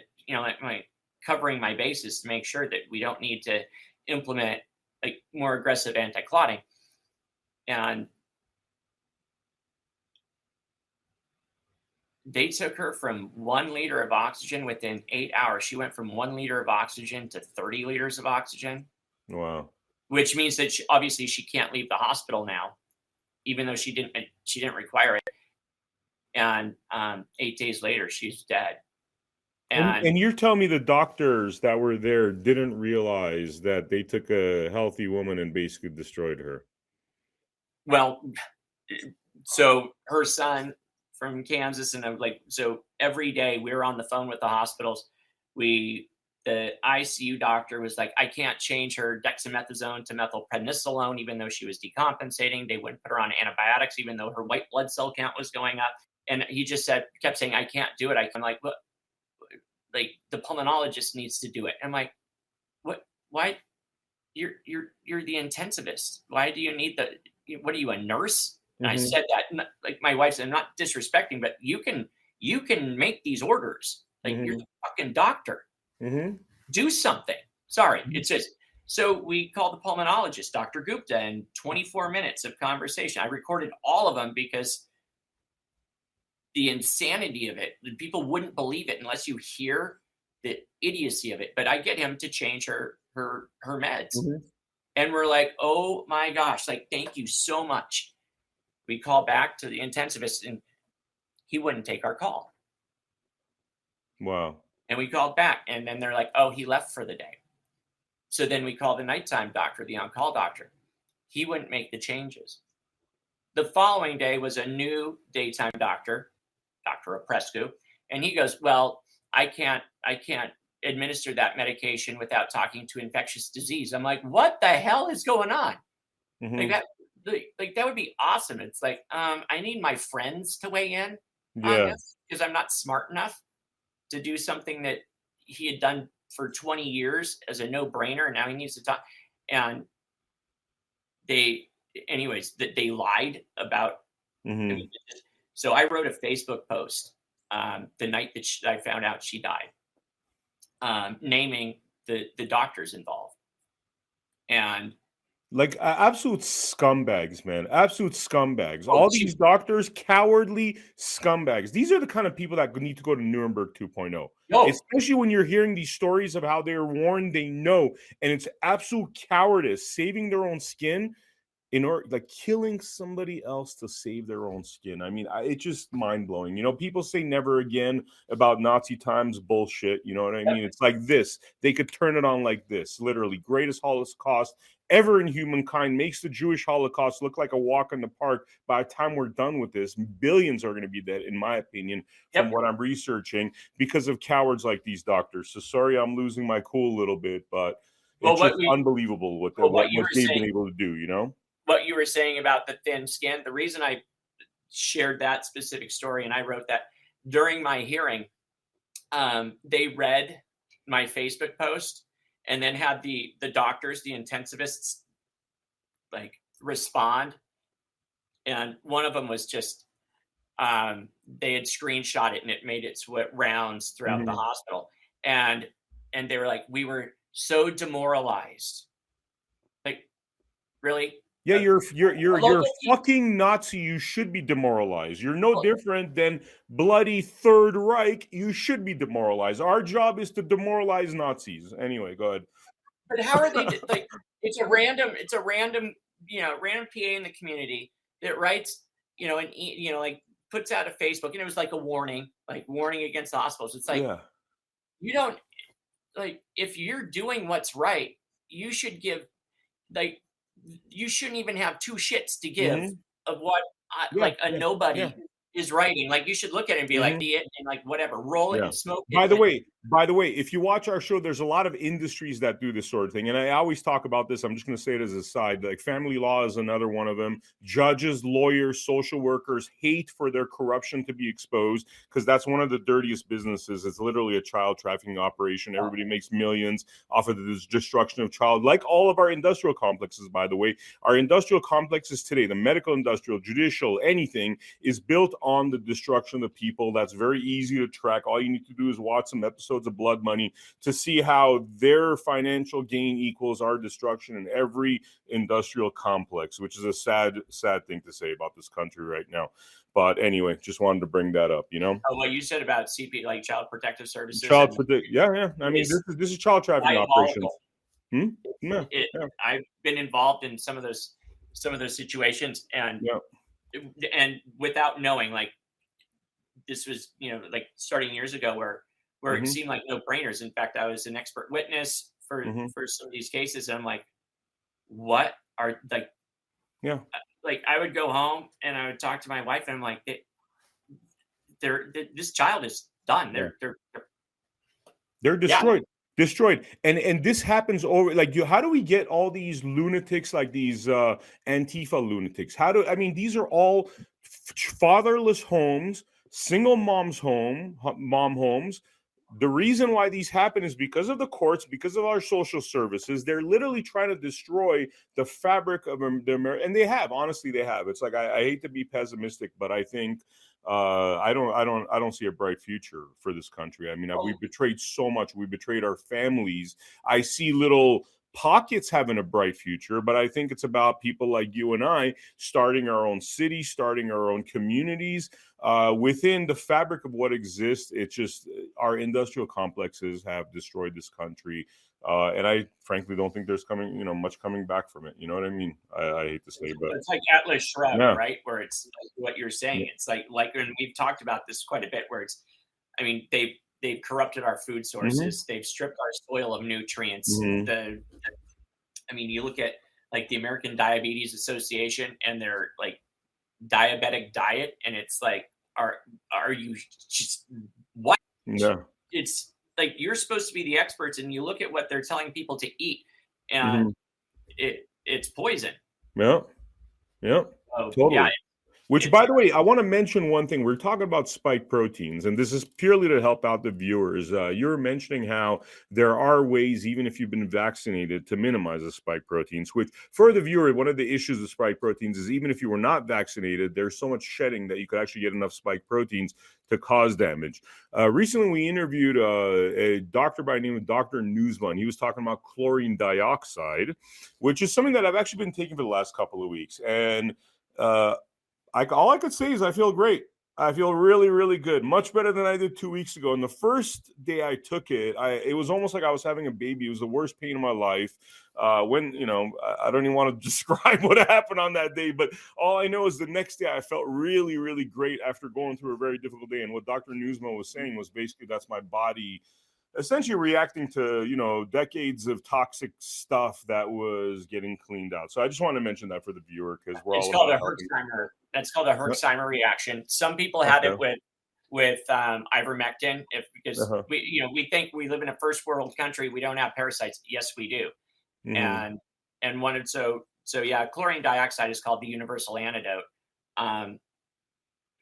like covering my bases to make sure that we don't need to implement like more aggressive anti-clotting. And they took her from 1 liter of oxygen within 8 hours. She went from 1 liter of oxygen to 30 liters of oxygen. Wow. Which means that obviously she can't leave the hospital now, even though she didn't require it. And 8 days later, she's dead. And you're telling me the doctors that were there didn't realize that they took a healthy woman and basically destroyed her? Well, so her son from Kansas, and so every day we were on the phone with the hospitals. The ICU doctor was like, I can't change her dexamethasone to methylprednisolone, even though she was decompensating. They wouldn't put her on antibiotics, even though her white blood cell count was going up. And he just kept saying, I can't do it. I'm like, what? Like, the pulmonologist needs to do it. I'm like, what? Why? You're the intensivist. Why do you need what are you, a nurse? And I said that, like, my wife said, I'm not disrespecting, but you can make these orders. Like, you're the fucking doctor. Do something. Sorry. It's just, so we called the pulmonologist, Dr. Gupta, and 24 minutes of conversation. I recorded all of them because the insanity of it, people wouldn't believe it unless you hear the idiocy of it. But I get him to change her meds. And we're like, oh my gosh, like, thank you so much. We call back to the intensivist and he wouldn't take our call. Wow. And we called back, and then they're like, oh, he left for the day. So then we called the nighttime doctor, the on-call doctor. He wouldn't make the changes. The following day was a new daytime doctor, Dr. Oprescu, and he goes, well, I can't administer that medication without talking to infectious disease. I'm like, what the hell is going on? Like that would be awesome. It's like, I need my friends to weigh in on this because I'm not smart enough to do something that he had done for 20 years as a no-brainer, and now he needs to talk. And they lied about. So I wrote a Facebook post the night that I found out she died, naming the doctors involved, and like absolute scumbags, man. Absolute scumbags. All these doctors, cowardly scumbags. These are the kind of people that need to go to Nuremberg 2.0. Especially when you're hearing these stories of how they're warned, they know, and it's absolute cowardice, saving their own skin in order, like, killing somebody else to save their own skin. I mean, it's just mind-blowing. You know, people say never again about Nazi times. Bullshit. You know what I mean? It's like this. They could turn it on like this. Literally, greatest Holocaust ever in humankind, makes the Jewish Holocaust look like a walk in the park. By the time we're done with this, billions are going to be dead, in my opinion, from what I'm researching, because of cowards like these doctors. So sorry, I'm losing my cool a little bit, but it's just unbelievable what they've been able to do, you know? What you were saying about the thin skin, the reason I shared that specific story, and I wrote that during my hearing, they read my Facebook post and then had the doctors, the intensivists, like, respond. And one of them was just, they had screenshot it and it made its rounds throughout the hospital. And they were like, we were so demoralized. Like, really? Yeah, you're a fucking Nazi. You should be demoralized. You're no different than bloody Third Reich. You should be demoralized. Our job is to demoralize Nazis. Anyway, go ahead. But how are they, like, it's a random, random PA in the community that writes, and like, puts out a Facebook, and it was like a warning against the hospitals. It's like, you don't, like, if you're doing what's right, you should give, like, you shouldn't even have two shits to give of what nobody is writing. Like, you should look at it and be like, and like, whatever, roll it and smoke it. By the way, if you watch our show, there's a lot of industries that do this sort of thing. And I always talk about this. I'm just going to say it as a side. Like, family law is another one of them. Judges, lawyers, social workers hate for their corruption to be exposed, because that's one of the dirtiest businesses. It's literally a child trafficking operation. Everybody makes millions off of the destruction of child, like all of our industrial complexes, by the way. Our industrial complexes today, the medical, industrial, judicial, anything, is built on the destruction of people. That's very easy to track. All you need to do is watch some episodes of Blood Money to see how their financial gain equals our destruction in every industrial complex, which is a sad thing to say about this country right now. But anyway, just wanted to bring that up, Oh, what you said about CP, like Child Protective Services. Yeah. I mean, this is child trafficking operations. Yeah. I've been involved in some of those situations, and without knowing, like, this was, like, starting years ago where it seemed like no brainers. In fact, I was an expert witness for some of these cases, and I'm like, what are, like, like, I would go home and I would talk to my wife, and I'm like, this child is done. They're destroyed. And this happens over, like, how do we get all these lunatics, like these Antifa lunatics? These are all fatherless homes, single mom homes. The reason why these happen is because of the courts, because of our social services. They're literally trying to destroy the fabric of the and they have. Honestly, they have. It's like, I hate to be pessimistic, but I think I don't see a bright future for this country. I mean, we betrayed so much. We betrayed our families. I see little pockets having a bright future, but I think it's about people like you and I starting our own city, starting our own communities within the fabric of what exists. It's just our industrial complexes have destroyed this country. And I frankly don't think there's much coming back from it. You know what I mean? I hate to say, but it's like Atlas Shrugged, right? Where it's like what you're saying. It's like, and we've talked about this quite a bit, where it's, I mean, they've corrupted our food sources. They've stripped our soil of nutrients. You look at, like, the American Diabetes Association and their, like, diabetic diet, and it's like, are you just what? Yeah. It's like, you're supposed to be the experts, and you look at what they're telling people to eat, and it's poison. Yeah. Totally. Yeah. Which, by the way, I want to mention one thing. We're talking about spike proteins, and this is purely to help out the viewers. You were mentioning how there are ways, even if you've been vaccinated, to minimize the spike proteins, which, for the viewer, one of the issues with spike proteins is even if you were not vaccinated, there's so much shedding that you could actually get enough spike proteins to cause damage. Recently, we interviewed a doctor by the name of Dr. Newsman. He was talking about chlorine dioxide, which is something that I've actually been taking for the last couple of weeks. And all I could say is I feel great. I feel really, really good. Much better than I did 2 weeks ago. And the first day I took it, it was almost like I was having a baby. It was the worst pain of my life. I don't even want to describe what happened on that day, but all I know is the next day I felt really, really great after going through a very difficult day. And what Dr. Newsman was saying was basically that's my body essentially reacting to, decades of toxic stuff that was getting cleaned out. So I just want to mention that for the viewer, because it's called a Herxheimer. That's called a Herxheimer reaction. Some people had it with ivermectin, because we think we live in a first world country. We don't have parasites. Yes, we do. And chlorine dioxide is called the universal antidote. And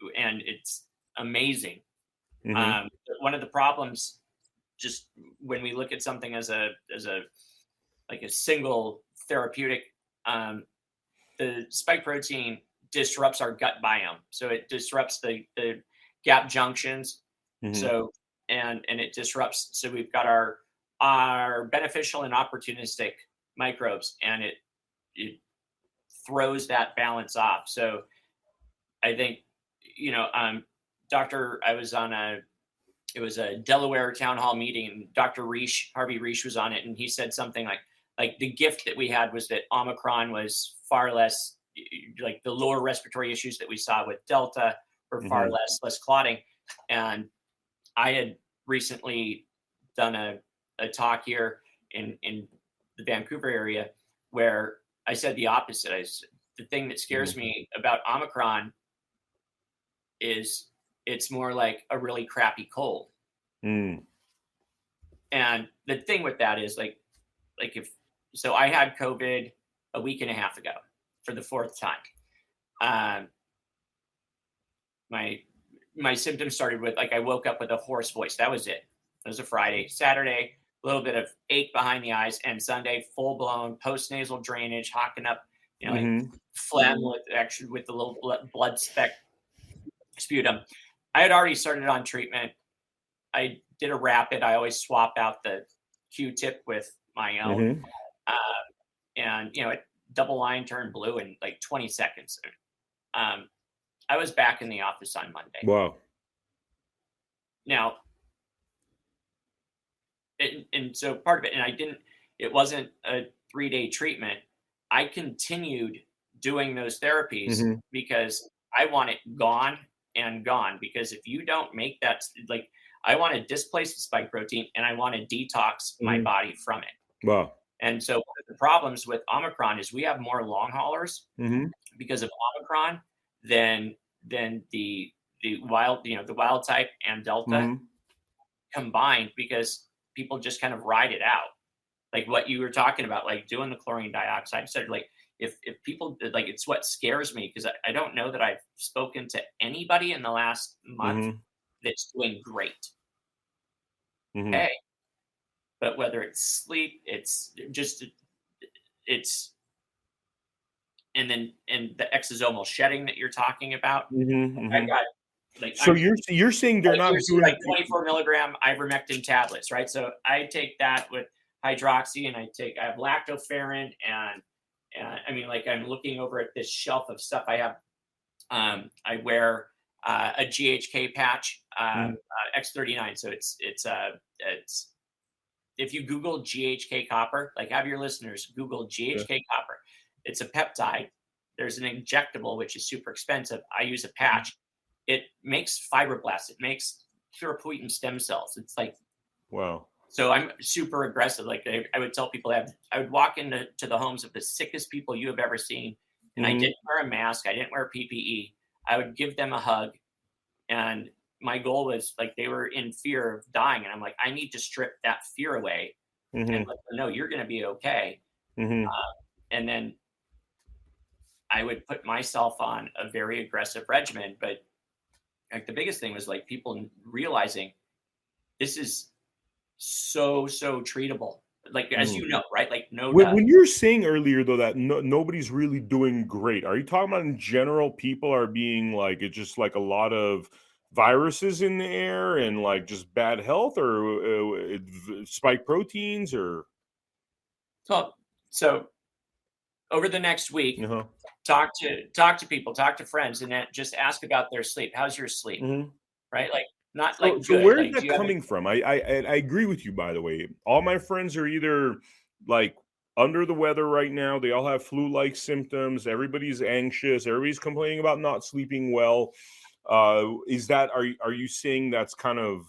it's amazing. One of the problems, just when we look at something as a single therapeutic, the spike protein disrupts our gut biome. So it disrupts the gap junctions. So, and it disrupts, so we've got our beneficial and opportunistic microbes, and it throws that balance off. So I think, it was a Delaware town hall meeting, and Dr. Harvey Reich was on it, and he said something like the gift that we had was that Omicron was far less, like the lower respiratory issues that we saw with Delta were far less clotting. And I had recently done a talk here in the Vancouver area where I said the opposite. The thing that scares me about Omicron is it's more like a really crappy cold. And the thing with that is like so I had COVID a week and a half ago for the fourth time. My symptoms started with, like, I woke up with a hoarse voice. That was it. It was a Friday. Saturday, a little bit of ache behind the eyes, and Sunday, full blown post-nasal drainage, hocking up, like phlegm with the little blood speck sputum. I had already started on treatment. I did a rapid. I always swap out the Q-tip with my own. And, double line turned blue in like 20 seconds. I was back in the office on Monday. Wow. Now, and so part of it, and it wasn't a 3-day treatment. I continued doing those therapies because I want it gone and gone. Because if you don't make that, like, I want to displace the spike protein and I want to detox my body from it. Wow. And so one of the problems with Omicron is we have more long haulers because of Omicron than the wild, the wild type and Delta combined, because people just kind of ride it out. Like what you were talking about, like doing the chlorine dioxide. So like if people, like, it's what scares me, because I don't know that I've spoken to anybody in the last month that's doing great. Okay. But whether it's sleep, it's and the exosomal shedding that you're talking about. I got, like, so you're saying they're not doing like 24 milligram ivermectin tablets, right? So I take that with hydroxy, and I have lactoferrin, and I mean, like, I'm looking over at this shelf of stuff I have. I wear a GHK patch, X39. So it's if you Google GHK copper, like, have your listeners Google GHK copper. It's a peptide. There's an injectable, which is super expensive. I use a patch. It makes fibroblasts. It makes pluripotent stem cells. It's like, wow. So I'm super aggressive. Like, I would tell people I would walk into the homes of the sickest people you have ever seen, and I didn't wear a mask. I didn't wear PPE. I would give them a hug, and my goal was, like, they were in fear of dying, and I'm like, I need to strip that fear away and let them know you're going to be okay. And then I would put myself on a very aggressive regimen. But, like, the biggest thing was, like, people realizing this is so treatable, like, as you know, right? Like, when you're saying earlier, though, that nobody's really doing great, are you talking about in general people are being, like, it's just like a lot of viruses in the air and, like, just bad health, or spike proteins, or so over the next week, talk to people, talk to friends, and then just ask about their sleep. How's your sleep? Right? Like, not like so good. where is like, that coming from? I agree with you, by the way. All my friends are either, like, under the weather right now. They all have flu-like symptoms. Everybody's anxious. Everybody's complaining about not sleeping well. Is that, are you saying that's kind of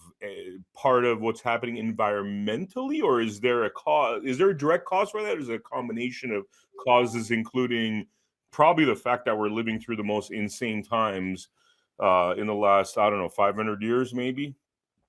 part of what's happening environmentally, or is there a cause? Is there a direct cause for that? Or is it a combination of causes, including probably the fact that we're living through the most insane times in the last, I don't know, 500 years, maybe?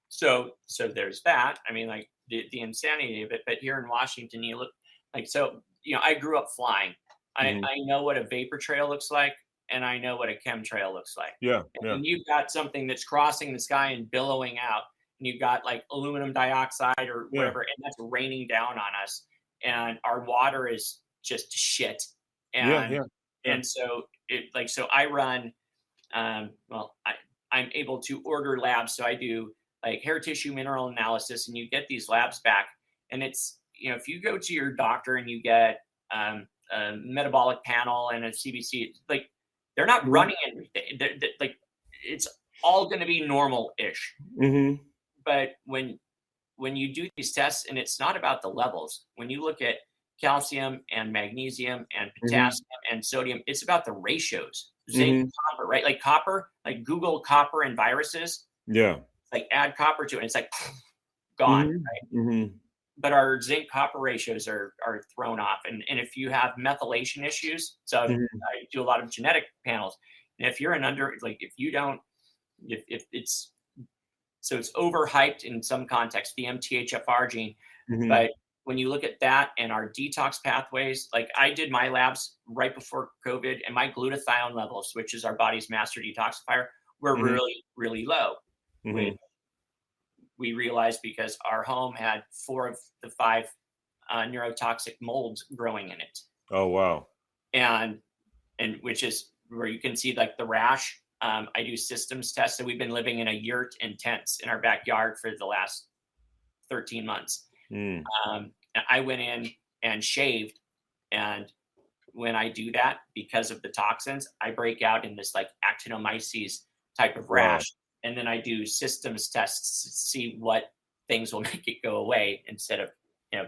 So there's that. I mean, like, the insanity of it. But here in Washington, you look, like, so, I grew up flying. I know what a vapor trail looks like, and I know what a chemtrail looks like. And you've got something that's crossing the sky and billowing out, and you've got, like, aluminum dioxide or whatever, and that's raining down on us, and our water is just shit. And and so so I run. I'm able to order labs. So I do, like, hair tissue mineral analysis, and you get these labs back. And it's, if you go to your doctor and you get a metabolic panel and a CBC, like, they're not running anything. Like, it's all going to be normal-ish. But when you do these tests, and it's not about the levels, when you look at calcium and magnesium and potassium and sodium, it's about the ratios. Zinc, copper, right? Like copper, like Google copper and viruses. Like, add copper to it, and it's like gone, right? But our zinc copper ratios are thrown off. And if you have methylation issues, so I do a lot of genetic panels. And if you're if it's overhyped in some context, the MTHFR gene. But when you look at that and our detox pathways, like, I did my labs right before COVID, and my glutathione levels, which is our body's master detoxifier, were really, really low. We realized because our home had 4 of the 5 neurotoxic molds growing in it. Oh, wow. And which is where you can see, like, the rash. I do systems tests. So we've been living in a yurt in tents in our backyard for the last 13 months. I went in and shaved, and when I do that, because of the toxins, I break out in this like actinomyces type of rash. And then I do systems tests to see what things will make it go away instead of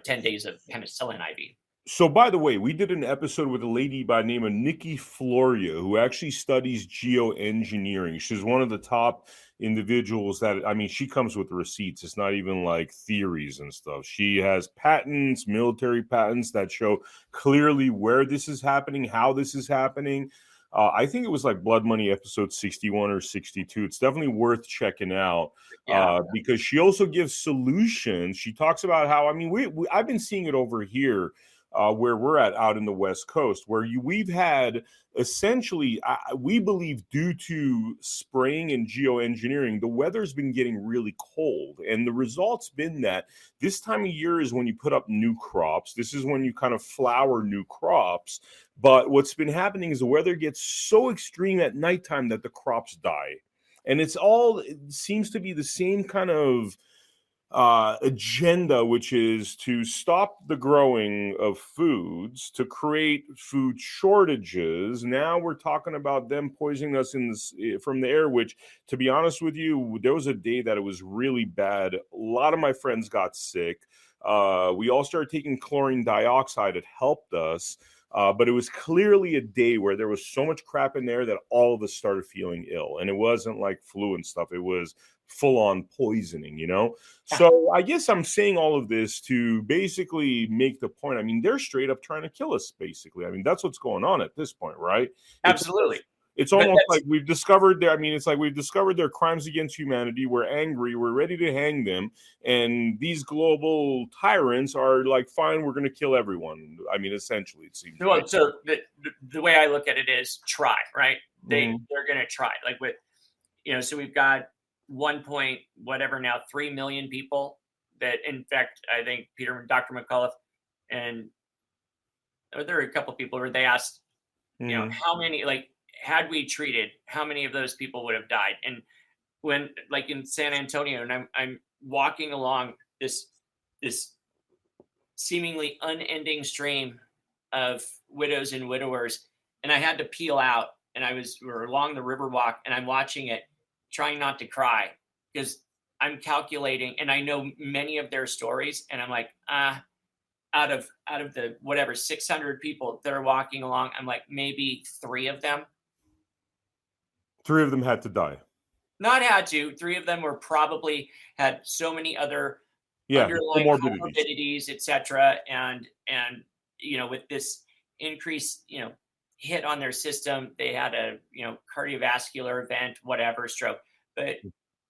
10 days of penicillin IV. So, by the way, we did an episode with a lady by the name of Nikki Floria, who actually studies geoengineering. She's one of the top individuals that, I mean, she comes with receipts. It's not even like theories and stuff. She has patents, military patents that show clearly where this is happening, how this is happening. I think it was like Blood Money episode 61 or 62. It's definitely worth checking out because she also gives solutions. She talks about how, I mean, I've been seeing it over here. Where we're at out in the West Coast, where we've had essentially, we believe due to spraying and geoengineering, the weather's been getting really cold. And the result's been that this time of year is when you put up new crops. This is when you kind of flower new crops. But what's been happening is the weather gets so extreme at nighttime that the crops die. And it seems to be the same kind of agenda, which is to stop the growing of foods, to create food shortages. Now we're talking about them poisoning us from the air, which, to be honest with you, there was a day that it was really bad. A lot of my friends got sick. We all started taking chlorine dioxide. It helped us. But it was clearly a day where there was so much crap in there that all of us started feeling ill. And it wasn't like flu and stuff. It was full-on poisoning, So I guess I'm saying all of this to basically make the point. I mean, they're straight up trying to kill us, basically. I mean, that's what's going on at this point, right? Absolutely. It's almost like we've discovered their crimes against humanity. We're angry. We're ready to hang them. And these global tyrants are like, fine, we're going to kill everyone. I mean, essentially, it seems. Well, so the way I look at it is try, right? They're going to try. Like with, so we've got 3 million people that, in fact, I think Dr. McCullough, and there are a couple of people where they asked, how many, like, had we treated, how many of those people would have died? And when, like in San Antonio, and I'm walking along this seemingly unending stream of widows and widowers, and I had to peel out, and we're along the Riverwalk, and I'm watching it, trying not to cry, because I'm calculating, and I know many of their stories, and I'm like, out of the whatever 600 people that are walking along, I'm like, maybe 3 of them. 3 of them had to die. Not had to. 3 of them were probably had so many other underlying comorbidities, etc. And with this increased hit on their system, they had a cardiovascular event, whatever, stroke. But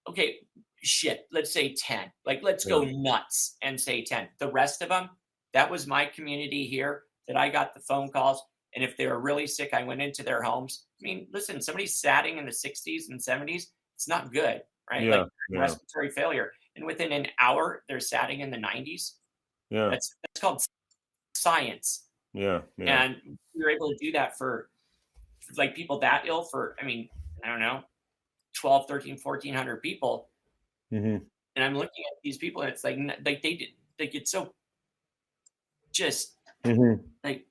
okay, shit, let's say 10. Like, let's go nuts and say 10. The rest of them, that was my community here that I got the phone calls. And if they were really sick, I went into their homes. I mean, listen, somebody's satting in the 60s and 70s. It's not good, right? Respiratory failure. And within an hour, they're satting in the 90s. Yeah. That's called science. Yeah. And we were able to do that for like people that ill for, I mean, I don't know, 12, 13, 1,400 people. Mm-hmm. And I'm looking at these people, and it's like they did, like, it's so just like,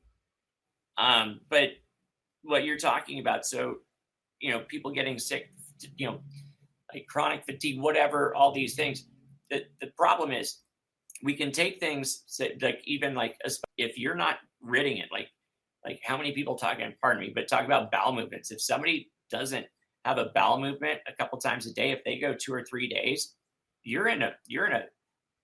but what you're talking about, so, people getting sick, like chronic fatigue, whatever, all these things. The problem is we can take things like, even like, if you're not ridding it, like how many people talk about bowel movements. If somebody doesn't have a bowel movement a couple times a day, if they go 2 or 3 days, you're in a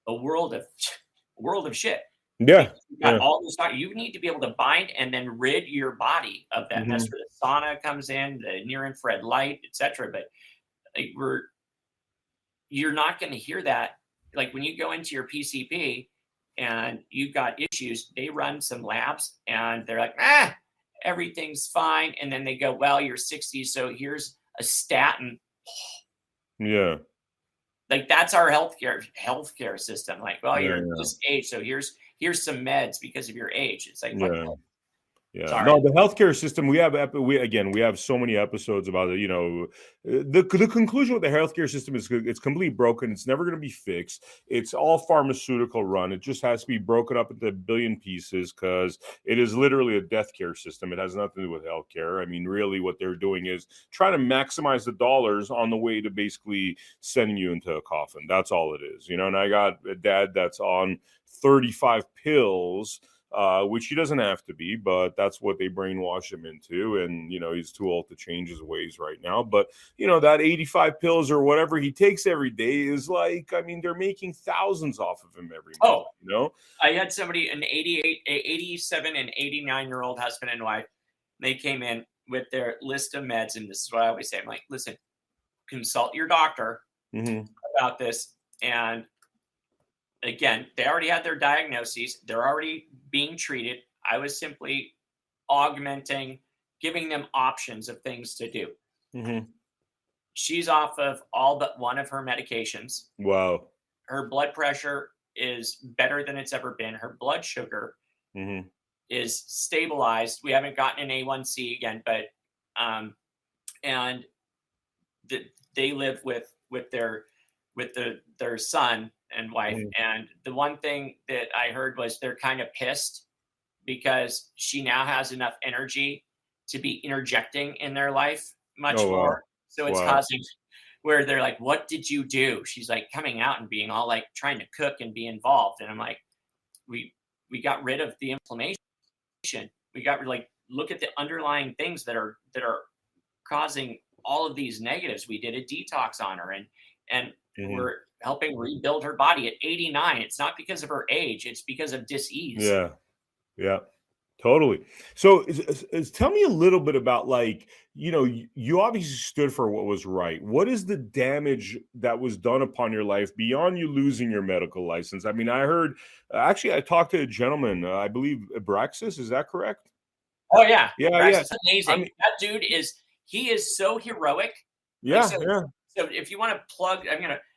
world of shit. Yeah. All this time, you need to be able to bind and then rid your body of that. And that's where the sauna comes in, the near infrared light, etc. But you're not going to hear that. Like when you go into your PCP and you've got issues, they run some labs and they're like, everything's fine. And then they go, well, you're 60, so here's a statin. Yeah. Like that's our healthcare system. Like, well, you're this age, so here's some meds because of your age. It's like, Yeah, Sorry. no, the healthcare system. We have so many episodes about it. The conclusion with the healthcare system is it's completely broken. It's never going to be fixed. It's all pharmaceutical run. It just has to be broken up into a billion pieces because it is literally a death care system. It has nothing to do with healthcare. I mean, really, what they're doing is trying to maximize the dollars on the way to basically sending you into a coffin. That's all it is. And I got a dad that's on 35 pills, which he doesn't have to be, but that's what they brainwash him into. And, he's too old to change his ways right now. But, that 85 pills or whatever he takes every day is like, I mean, they're making thousands off of him every month, I had somebody, an 87 and 89-year-old husband and wife. They came in with their list of meds. And this is what I always say. I'm like, listen, consult your doctor about this. And again, they already had their diagnoses. They're already being treated. I was simply augmenting, giving them options of things to do. She's off of all but one of her medications. Wow. Her blood pressure is better than it's ever been. Her blood sugar is stabilized. We haven't gotten an A1C again, but and they live with their son and wife. And the one thing that I heard was they're kind of pissed because she now has enough energy to be interjecting in their life much more. So it's causing where they're like, what did you do? She's like coming out and being all like trying to cook and be involved. And I'm like, we got rid of the inflammation. We got like, look at the underlying things that are causing all of these negatives. We did a detox on her and we're helping rebuild her body at 89. It's not because of her age. It's because of dis-ease. Yeah, totally. So tell me a little bit about, like, you obviously stood for what was right. What is the damage that was done upon your life beyond you losing your medical license? I mean, I heard, actually, I talked to a gentleman, I believe Abraxas, is that correct? Oh yeah. Yeah. It's amazing. I mean, that dude he is so heroic. Yeah. So if you want to plug,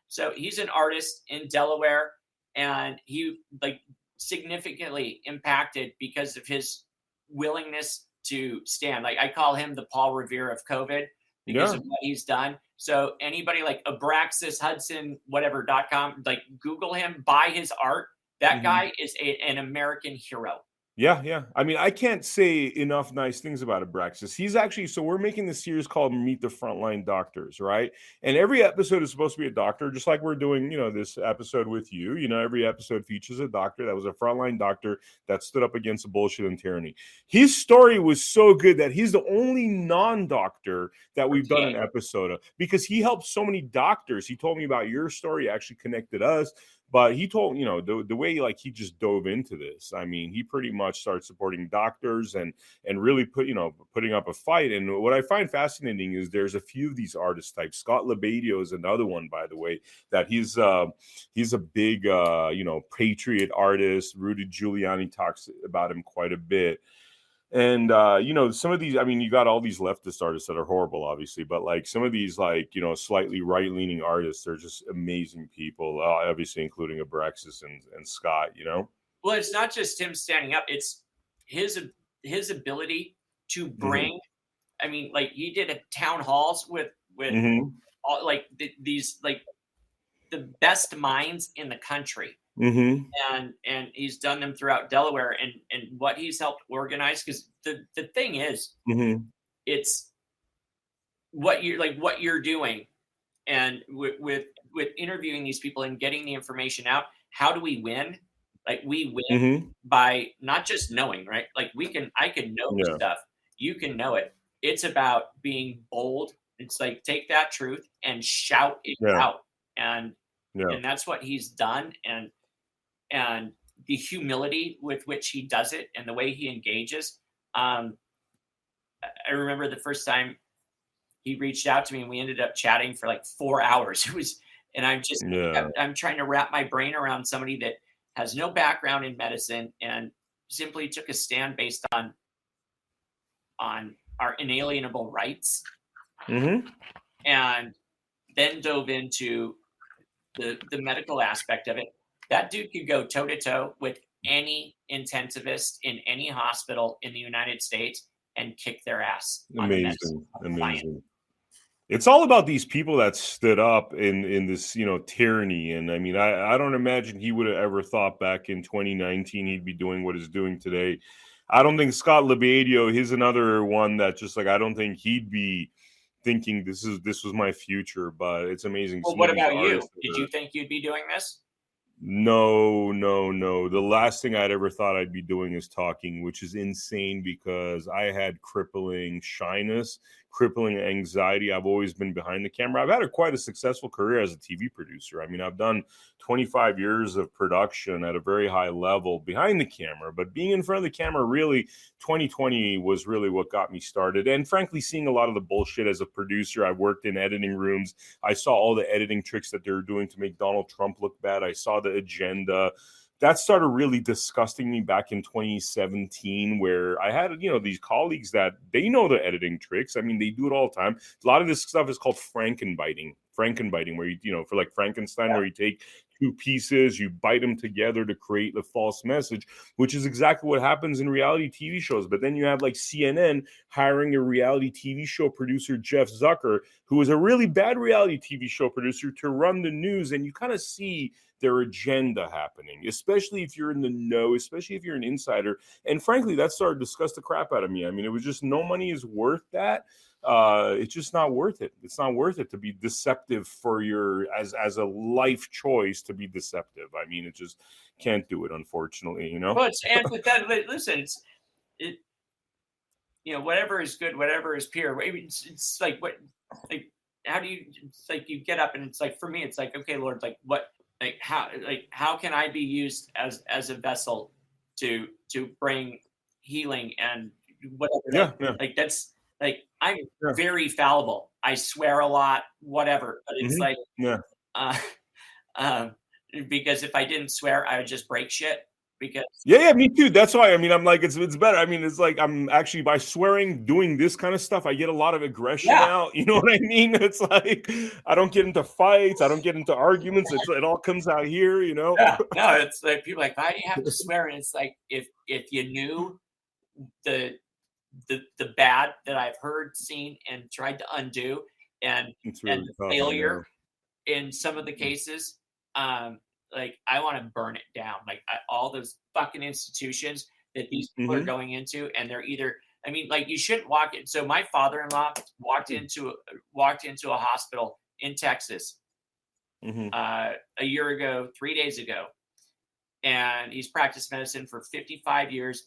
so he's an artist in Delaware, and he like significantly impacted because of his willingness to stand. Like I call him the Paul Revere of COVID because of what he's done. So anybody like Abraxas Hudson, whatever.com, like Google him, buy his art. That guy is an American hero. Yeah. I mean, I can't say enough nice things about Abraxas. He's actually, so we're making this series called Meet the Frontline Doctors, right? And every episode is supposed to be a doctor, just like we're doing, this episode with you. Every episode features a doctor that was a frontline doctor that stood up against the bullshit and tyranny. His story was so good that he's the only non-doctor that we've done an episode of, because he helped so many doctors. He told me about your story, actually connected us. But he told, the way like he just dove into this. I mean, he pretty much started supporting doctors and really putting up a fight. And what I find fascinating is there's a few of these artist types. Scott Labadio is another one, by the way, that he's a big patriot artist. Rudy Giuliani talks about him quite a bit. And, some of these, I mean, you got all these leftist artists that are horrible, obviously, but like some of these, like, slightly right-leaning artists, they're just amazing people, obviously, including Abraxas and Scott, Well, it's not just him standing up. It's his ability to bring, I mean, like he did a town halls with all, like these, like the best minds in the country. And he's done them throughout Delaware, and what he's helped organize, because the thing is, it's what you're doing, and with interviewing these people and getting the information out. How do we win? Like we win by not just knowing, right? Like I can know stuff, you can know it. It's about being bold. It's like take that truth and shout it out, and that's what he's done. And the humility with which he does it and the way he engages. I remember the first time he reached out to me and we ended up chatting for like 4 hours. I'm trying to wrap my brain around somebody that has no background in medicine and simply took a stand based on our inalienable rights. And then dove into the medical aspect of it. That dude could go toe to toe with any intensivist in any hospital in the United States and kick their ass. Amazing. It's all about these people that stood up in this, tyranny. And I mean, I don't imagine he would have ever thought back in 2019 he'd be doing what he's doing today. I don't think Scott Labadio, he's another one that just like, I don't think he'd be thinking this was my future, but it's amazing. Well, what about you? Did you think you'd be doing this? No. The last thing I'd ever thought I'd be doing is talking, which is insane because I had crippling shyness, crippling anxiety. I've always been behind the camera. I've had quite a successful career as a TV producer. I mean, I've done 25 years of production at a very high level behind the camera, but being in front of the camera, really, 2020 was really what got me started. And frankly, seeing a lot of the bullshit as a producer, I worked in editing rooms. I saw all the editing tricks that they were doing to make Donald Trump look bad. I saw the agenda. That started really disgusting me back in 2017, where I had, these colleagues that they know the editing tricks. I mean, they do it all the time. A lot of this stuff is called Frankenbiting, where for like Frankenstein, where you take two pieces, you bite them together to create the false message, which is exactly what happens in reality TV shows. But then you have like CNN hiring a reality TV show producer, Jeff Zucker, who is a really bad reality TV show producer, to run the news. And you kind of see their agenda happening, especially if you're in the know, especially if you're an insider. And frankly, that started to disgust the crap out of me. I mean, it was just, no money is worth that. It's just not worth it. It's not worth it to be deceptive for as a life choice to be deceptive. I mean, it just can't do it, unfortunately, But listen, whatever is good, whatever is pure. I mean, it's like, how do you, it's like you get up and it's like, for me, it's like, okay, Lord, like what, how can I be used as a vessel to bring healing and whatever? Like that's like, I'm very fallible. I swear a lot, whatever. But it's because if I didn't swear, I would just break shit. Because me too. That's why, I mean, I'm like, it's better. I mean, it's like, I'm actually, by swearing, doing this kind of stuff, I get a lot of aggression out. You know what I mean? It's like, I don't get into fights. I don't get into arguments. It all comes out here, No, it's like, people are like, why do you have to swear? And it's like, if you knew the bad that I've heard, seen, and tried to undo, and the failure in some of the cases, like, I want to burn it down. Like, all those fucking institutions that these people are going into, and they're either, I mean, like, you shouldn't walk in. So my father-in-law walked into a hospital in Texas a year ago, 3 days ago, and he's practiced medicine for 55 years.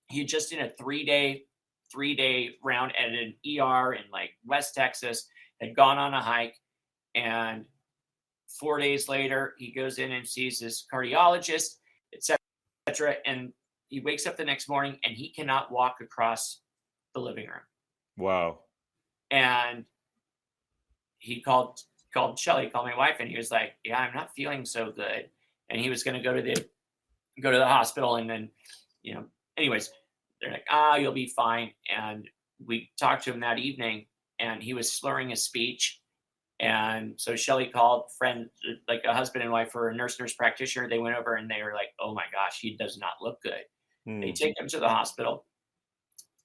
He just did a three-day round at an ER in like West Texas, had gone on a hike, and 4 days later, he goes in and sees his cardiologist, et cetera. And he wakes up the next morning and he cannot walk across the living room. Wow. And he called Shelly, called my wife, and he was like, yeah, I'm not feeling so good. And he was going to go to the hospital. And then, anyways, they're like, you'll be fine. And we talked to him that evening, and he was slurring his speech. And so Shelly called a friend, like a husband and wife, or a nurse practitioner. They went over and they were like, oh my gosh, he does not look good. They take him to the hospital.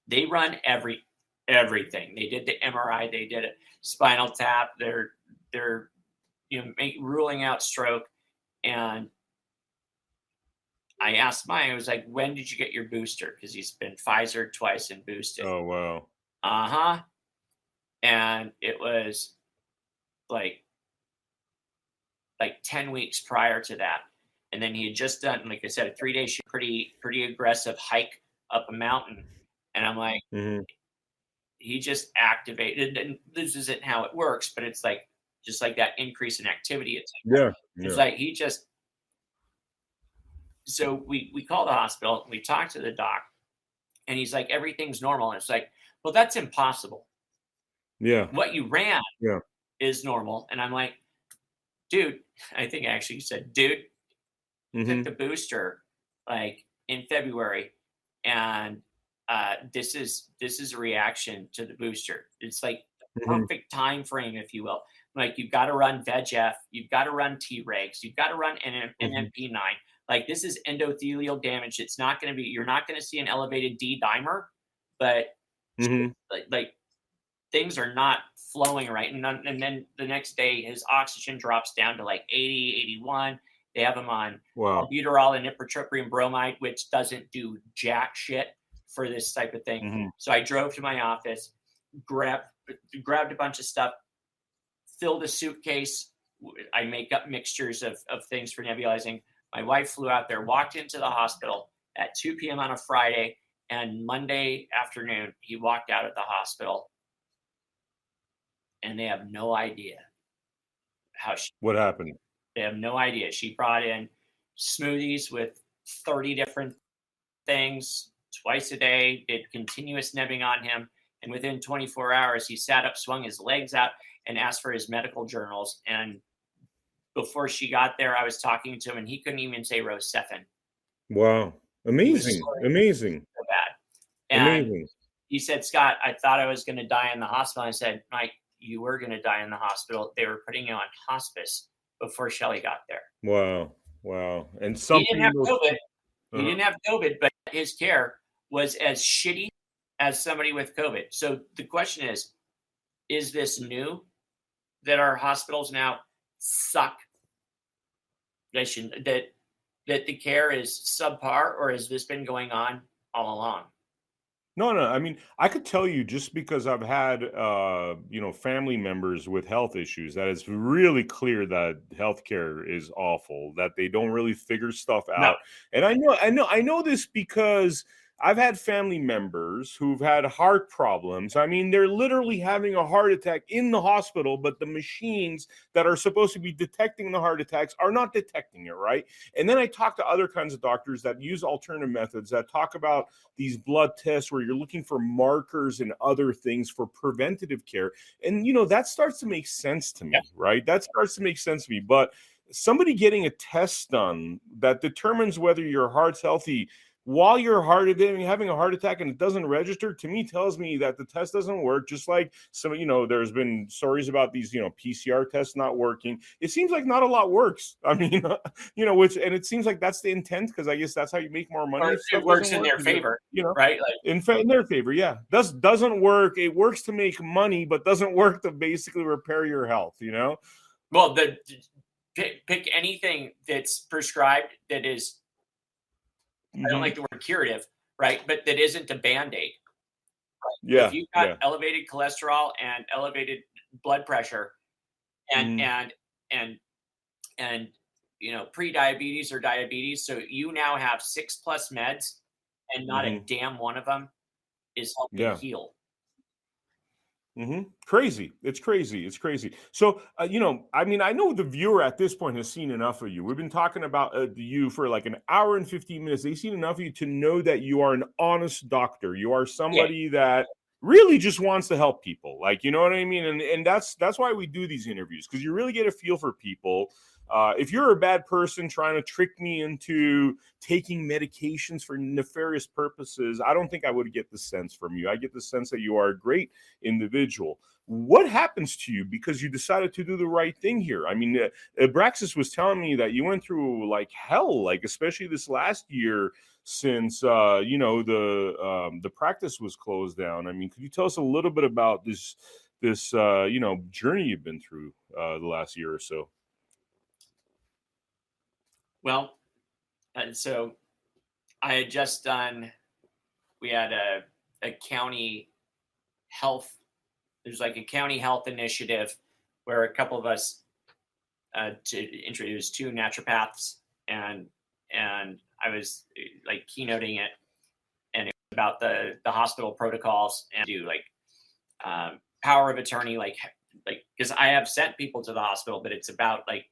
They run everything. They did the MRI. They did a spinal tap. They're ruling out stroke. And I asked Maya, I was like, when did you get your booster? Because he's been Pfizer twice and boosted. Oh, wow. And it was like 10 weeks prior to that. And then he had just done, like I said, a 3-day pretty aggressive hike up a mountain. And I'm like, he just activated, and this isn't how it works, but it's like, just like that increase in activity. It's like, it's like he just, so we called the hospital, we talked to the doc, and he's like, everything's normal. And it's like, well, that's impossible. Yeah. What you ran is normal. And I'm like, dude, I think I actually said, dude, took the booster like in February, and this is a reaction to the booster. It's like the perfect time frame, if you will. Like, you've got to run VEGF, you've got to run Tregs, you've got to run NMP9. Like, this is endothelial damage. It's not going to be, you're not going to see an elevated D dimer, but like things are not flowing right. And then the next day, his oxygen drops down to like 80, 81. They have him on albuterol and ipratropium bromide, which doesn't do jack shit for this type of thing. So I drove to my office, grabbed a bunch of stuff, filled a suitcase. I make up mixtures of things for nebulizing. My wife flew out there, walked into the hospital at 2 p.m. on a Friday, and Monday afternoon, he walked out of the hospital, and they have no idea what happened. They have no idea. She brought in smoothies with 30 different things twice a day, did continuous nebbing on him. And within 24 hours, he sat up, swung his legs out, and asked for his medical journals. And before she got there, I was talking to him, and he couldn't even say Rocephin. Wow. Amazing. Amazing. So bad. And amazing. He said, Scott, I thought I was going to die in the hospital. I said, Mike, you were going to die in the hospital. They were putting you on hospice before Shelley got there. Wow. Wow. And he didn't have COVID. He didn't have COVID, but his care was as shitty as somebody with COVID. So the question is this new that our hospitals now suck? That the care is subpar, or has this been going on all along? No. I mean, I could tell you, just because I've had, family members with health issues, that it's really clear that healthcare is awful, that they don't really figure stuff out. And I know this because I've had family members who've had heart problems. I mean, they're literally having a heart attack in the hospital, but the machines that are supposed to be detecting the heart attacks are not detecting it, right? And then I talk to other kinds of doctors that use alternative methods, that talk about these blood tests where you're looking for markers and other things for preventative care. And, that starts to make sense to me, right? That starts to make sense to me. But somebody getting a test done that determines whether your heart's healthy while you're having a heart attack and it doesn't register, to me tells me that the test doesn't work. Just like some, there's been stories about these, PCR tests not working. It seems like not a lot works. I mean, and it seems like that's the intent, because I guess that's how you make more money. Or it works in their favor, right? Like, in their favor, yeah. Doesn't work. It works to make money, but doesn't work to basically repair your health. Well, pick anything that's prescribed that is. I don't like the word curative, right? But that isn't a Band-Aid. Right? Yeah. If you've got elevated cholesterol and elevated blood pressure and pre-diabetes or diabetes, so you now have 6+ meds and not a damn one of them is helping heal. Crazy. It's crazy. So, I know the viewer at this point has seen enough of you. We've been talking about you for like an hour and 15 minutes. They've seen enough of you to know that you are an honest doctor. You are somebody that really just wants to help people. Like, you know what I mean? And that's why we do these interviews, because you really get a feel for people. If you're a bad person trying to trick me into taking medications for nefarious purposes, I don't think I would get the sense from you. I get the sense that you are a great individual. What happens to you because you decided to do the right thing here? I mean, Abraxas was telling me that you went through like hell, like especially this last year since the practice was closed down. I mean, could you tell us a little bit about this journey you've been through the last year or so? Well, so I had just we had a county health, there's like a county health initiative where a couple of us to introduce 2 naturopaths, and I was like keynoting it, and it was about the hospital protocols and do like power of attorney, like because I have sent people to the hospital, but it's about like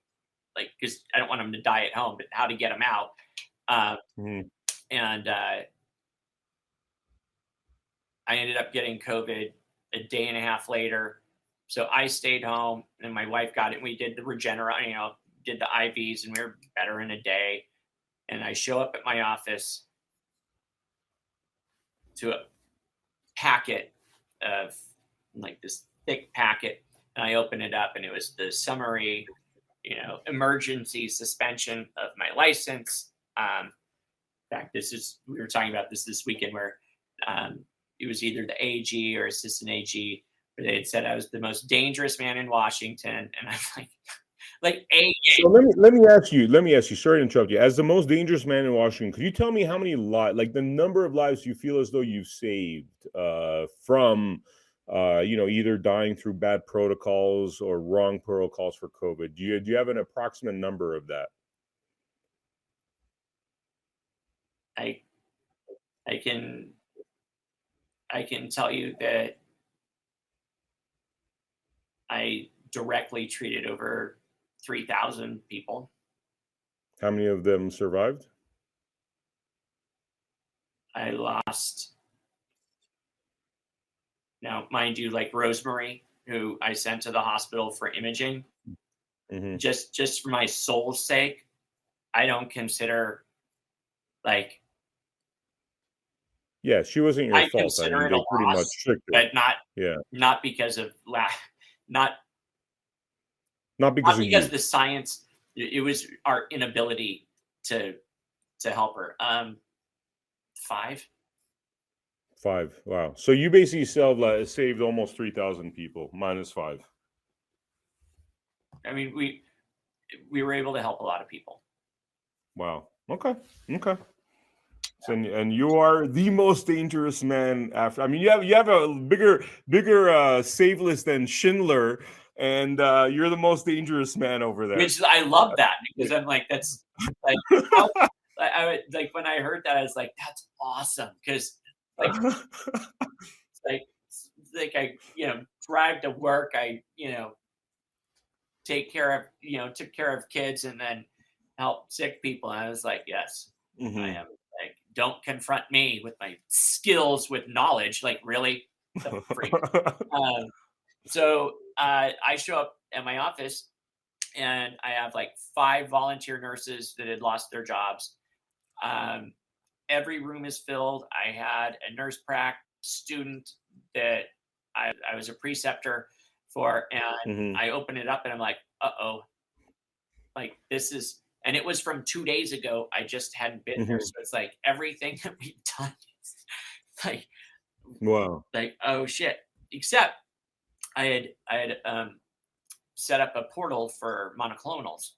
because I don't want them to die at home, but how to get them out. And I ended up getting COVID a day and a half later. So I stayed home, and my wife got it. And we did the Regeneron, did the IVs, and we were better in a day. And I show up at my office to a packet of like this thick packet. And I open it up, and it was the summary, emergency suspension of my license. In fact, we were talking about this weekend where it was either the AG or assistant AG, where they had said I was the most dangerous man in Washington, and I'm like AG. So let me ask you. Sorry to interrupt you. As the most dangerous man in Washington, could you tell me how many lives, like the number of lives you feel as though you've saved from, either dying through bad protocols or wrong protocols for COVID? Do you have an approximate number of that? I can tell you that I directly treated over 3,000 people. How many of them survived? I lost, now mind you, like Rosemary, who I sent to the hospital for imaging. Mm-hmm. Just for my soul's sake, I don't consider, like, yeah, she wasn't your fault. Consider it they a pretty loss, much tricked her. but not because of not because of the science. It was our inability to help her. 5. Wow. So you basically saved almost 3,000 people minus 5. I mean, we were able to help a lot of people. Wow. Okay. So, and you are the most dangerous man after. I mean, you have a bigger save list than Schindler, and you're the most dangerous man over there. Which I love that, because I'm like, that's like, I like, when I heard that, I was like, that's awesome, because like I drive to work, I took care of kids, and then help sick people. And I was like, yes, Mm-hmm. I am. Like, don't confront me with my skills with knowledge. Like, really? The freak. So I show up at my office, and I have like 5 volunteer nurses that had lost their jobs. Every room is filled. I had a nurse prac student that I was a preceptor for, and Mm-hmm. I open it up, and I'm like, uh-oh. Like, this is, and it was from 2 days ago. I just hadn't been there. So it's like everything that we've done is like, wow. Like, oh shit. Except I had set up a portal for monoclonals.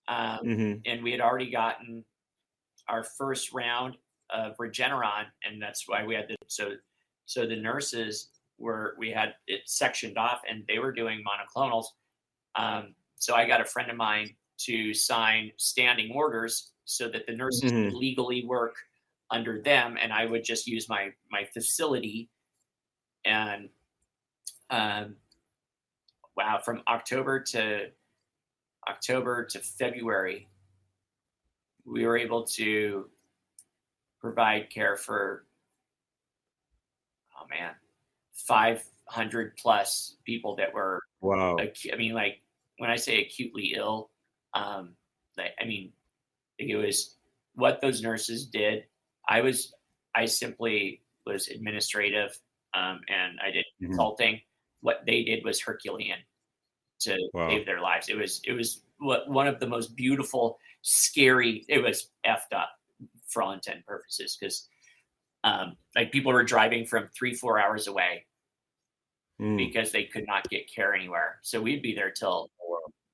And we had already gotten our first round of Regeneron, and that's why we had so the nurses we had it sectioned off, and they were doing monoclonals. So I got a friend of mine to sign standing orders so that the nurses could legally work under them, and I would just use my facility. And wow, from October to February, we were able to provide care for 500 plus people that were, wow. I mean, like, when I say acutely ill, I mean, it was what those nurses did. I simply was administrative, and I did consulting. What they did was Herculean to save their lives. It was one of the most beautiful, scary. It was effed up for all intent and purposes, because like, people were driving from 3-4 hours away because they could not get care anywhere. So we'd be there till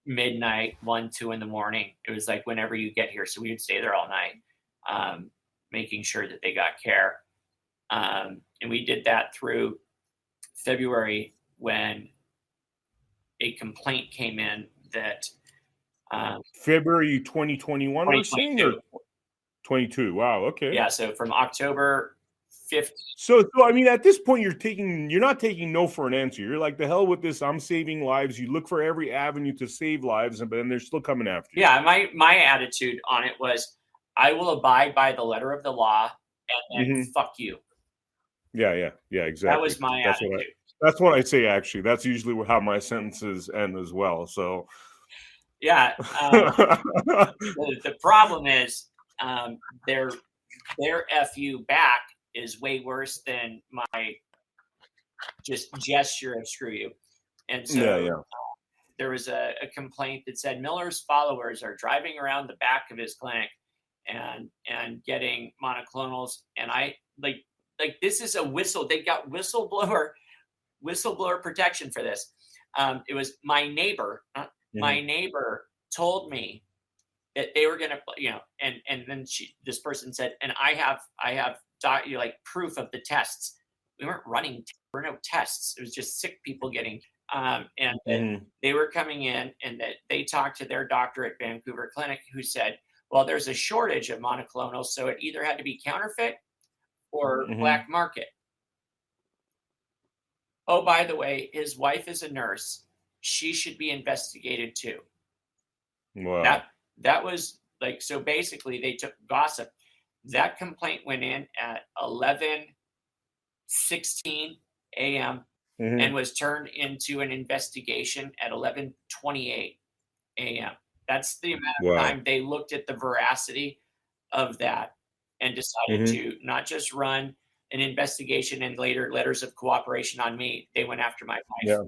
midnight, 1-2 in the morning. It was like, whenever you get here. So we would stay there all night, making sure that they got care. And we did that through February, when a complaint came in that February 2021, we're saying, or 22. Wow. Okay. Yeah. So from October 15th. So I mean, at this point, you're not taking no for an answer. You're like, the hell with this. I'm saving lives. You look for every avenue to save lives, but then they're still coming after you. Yeah. My attitude on it was, I will abide by the letter of the law, and then fuck you. Yeah. Exactly. That was my attitude. That's what I say. Actually, that's usually how my sentences end as well. So, yeah. The problem is, their FU back is way worse than my just gesture of screw you. And so there was a complaint that said Miller's followers are driving around the back of his clinic and getting monoclonals. And I like this is a they got whistleblower protection for this. It was my neighbor. My neighbor told me that they were gonna, and then this person said, and I have proof of the tests. We weren't running. There were no tests. It was just sick people getting. And that they were coming in, and that they talked to their doctor at Vancouver Clinic, who said, well, there's a shortage of monoclonals, so it either had to be counterfeit or black market. Oh, by the way, his wife is a nurse. She should be investigated too. Wow. That was so basically they took gossip. That complaint went in at 11:16 a.m. and was turned into an investigation at 11:28 a.m. That's the amount of time they looked at the veracity of that and decided to not just run an investigation and later letters of cooperation on me. They went after my wife. Yeah.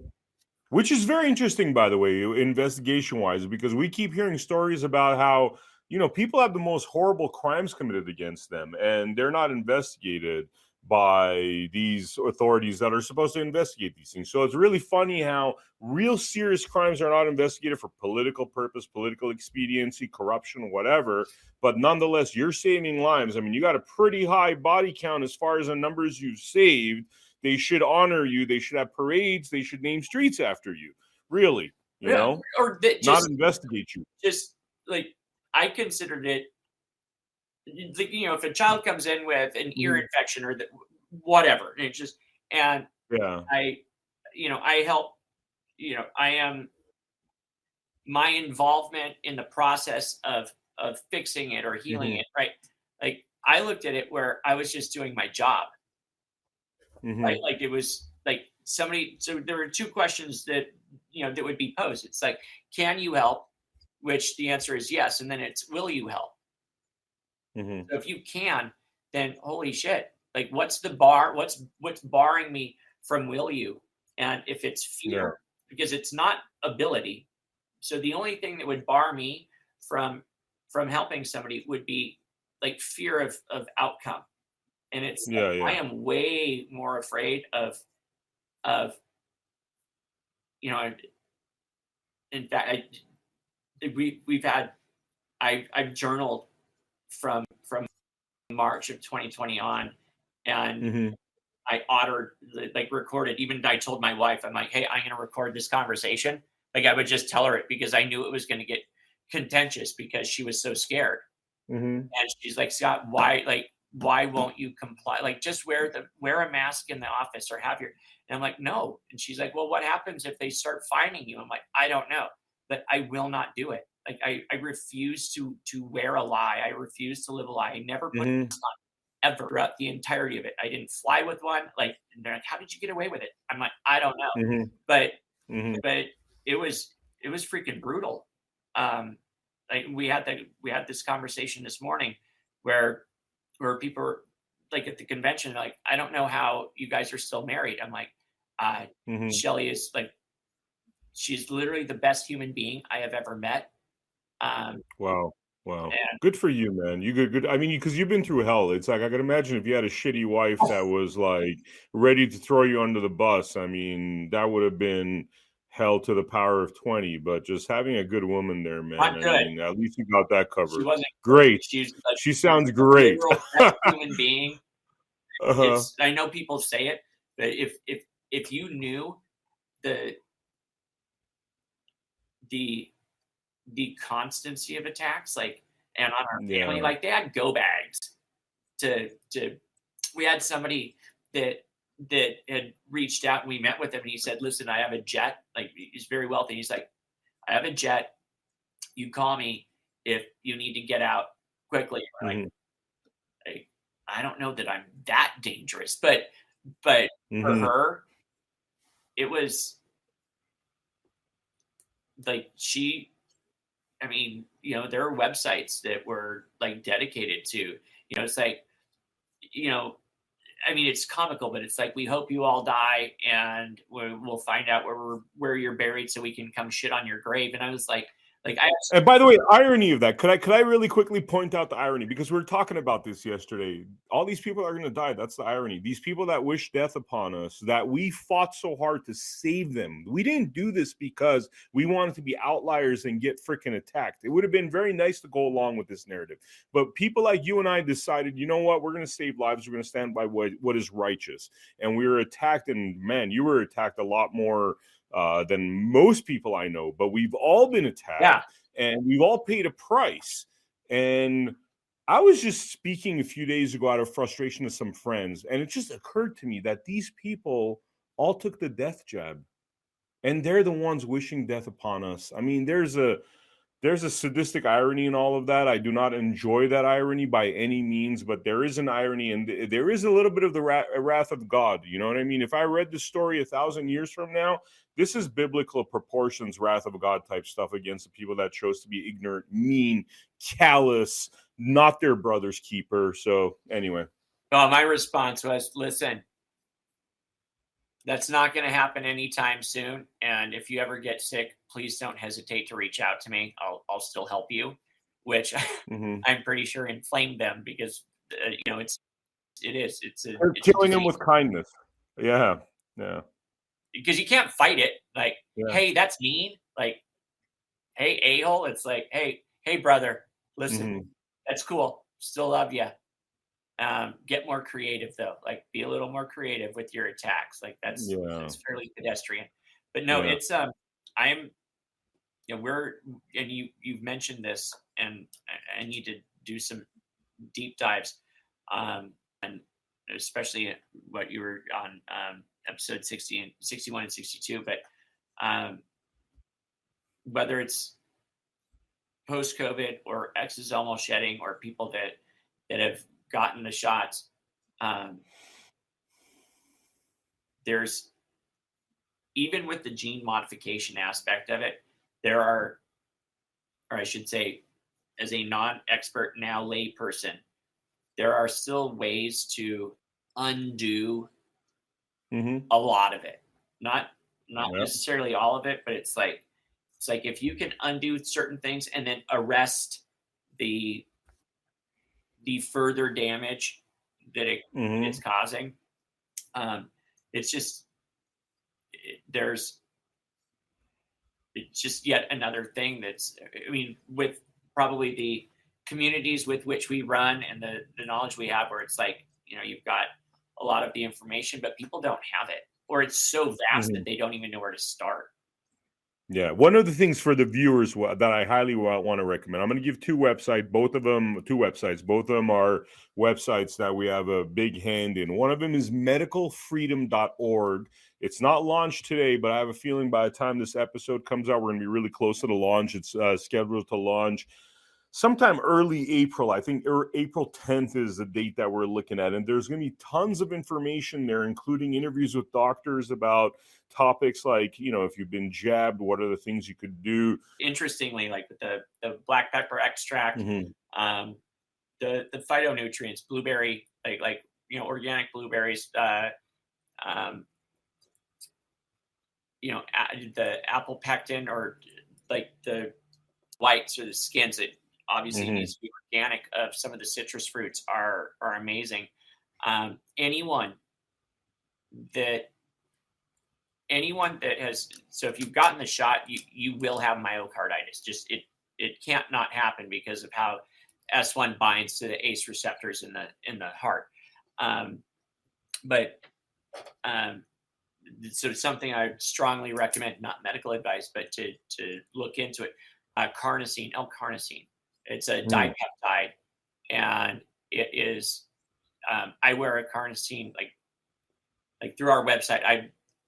Which is very interesting, by the way, investigation-wise, because we keep hearing stories about how, people have the most horrible crimes committed against them, and they're not investigated by these authorities that are supposed to investigate these things. So it's really funny how real serious crimes are not investigated for political purpose, political expediency, corruption, whatever. But nonetheless, you're saving lives. I mean, you got a pretty high body count as far as the numbers you've saved. They should honor you. They should have parades. They should name streets after you. Really, or not investigate you. Just I considered it. If a child comes in with an ear infection or whatever, it's just, and I help. I am my involvement in the process of fixing it or healing it. Right, I looked at it where I was just doing my job. Right? It was somebody. So there were two questions that that would be posed. It's can you help? Which the answer is yes, and then it's will you help? So if you can, then holy shit! What's the bar? What's barring me from will you? And if it's fear, because it's not ability. So the only thing that would bar me from helping somebody would be fear of outcome. And it's I am way more afraid of in fact I've journaled from March of 2020 on, and I recorded, even I told my wife, I'm like, hey, I'm going to record this conversation. I would just tell her it because I knew it was going to get contentious because she was so scared. And she's like, Scott, why won't you comply? Just wear a mask in the office or have your, and I'm like, no. And she's like, well, what happens if they start fining you? I'm like, I don't know, but I will not do it. I refuse to wear a lie. I refuse to live a lie. I never put this on ever throughout the entirety of it. I didn't fly with one. And they're like, how did you get away with it? I'm like, I don't know. But it was freaking brutal. We had this conversation this morning where people were at the convention, I don't know how you guys are still married. I'm like, Shelly is she's literally the best human being I have ever met. Wow. Good for you, man. You good. I mean, because you've been through hell. It's I could imagine if you had a shitty wife that was ready to throw you under the bus. I mean, that would have been hell to the power of 20. But just having a good woman there, man. Not good. I mean, at least you got that covered. She wasn't great. She sounds great. Best human being. I know people say it, but if you knew the constancy of attacks, and on our family, they had go bags to we had somebody that had reached out, and we met with him, and he said, listen, I have a jet. He's very wealthy. He's like, I have a jet. You call me if you need to get out quickly. I don't know that I'm that dangerous, but for her, it was I mean, there are websites that were dedicated to, it's I mean, it's comical, but it's we hope you all die and we'll find out where you're buried so we can come shit on your grave. And I was like, Like And by the way, irony of that, could I really quickly point out the irony? Because we were talking about this yesterday. All these people are going to die. That's the irony. These people that wish death upon us, that we fought so hard to save them. We didn't do this because we wanted to be outliers and get freaking attacked. It would have been very nice to go along with this narrative. But people like you and I decided, you know what? We're going to save lives. We're going to stand by what is righteous. And we were attacked. And man, you were attacked a lot more than most people I know. But we've all been attacked. Yeah. And we've all paid a price. And I was just speaking a few days ago out of frustration to some friends, and it just occurred to me that these people all took the death jab, and they're the ones wishing death upon us. I mean, there's a sadistic irony in all of that. I do not enjoy that irony by any means, but there is an irony, and there is a little bit of the wrath of God. You know what I mean? If I read the story 1,000 years from now, this is biblical proportions, wrath of God type stuff against the people that chose to be ignorant, mean, callous, not their brother's keeper. So anyway. Well, my response was, listen, that's not going to happen anytime soon. And if you ever get sick, please don't hesitate to reach out to me. I'll still help you, which I'm pretty sure inflamed them because, it's killing them with kindness. Yeah. Yeah. Because you can't fight it. Like, hey, that's mean. Like, hey, a-hole. It's like, hey, brother, listen, that's cool. Still love you. Get more creative though. Like, be a little more creative with your attacks. Like that's fairly pedestrian. But no, it's you've mentioned this, and I need to do some deep dives, and especially what you were on episode 60 and 61 and 62. But whether it's post-COVID or exosomal shedding or people that have gotten the shots, there's, even with the gene modification aspect of it, there are, or I should say, as a non-expert now lay person, there are still ways to undo a lot of it. Not necessarily all of it, but it's like if you can undo certain things and then arrest the further damage that it's causing, it's just yet another thing that's, I mean, with probably the communities with which we run and the knowledge we have, where it's like, you've got a lot of the information, but people don't have it, or it's so vast that they don't even know where to start. Yeah. One of the things for the viewers that I highly want to recommend, I'm going to give two websites. Both of them are websites that we have a big hand in. One of them is medicalfreedom.org. It's not launched today, but I have a feeling by the time this episode comes out, we're going to be really close to the launch. It's scheduled to launch sometime early April. I think April 10th is the date that we're looking at. And there's going to be tons of information there, including interviews with doctors about topics like, if you've been jabbed, what are the things you could do? Interestingly, like with the black pepper extract, the phytonutrients, blueberry, like organic blueberries, the apple pectin, or like the whites or the skins that obviously needs to be organic of some of the citrus fruits are amazing. Anyone that has, so if you've gotten the shot, you will have myocarditis. Just it can't not happen because of how S1 binds to the ACE receptors in the heart. So something I strongly recommend, not medical advice, but to look into it. Carnosine, L-carnosine. It's a dipeptide, and it is. I wear a carnosine like through our website.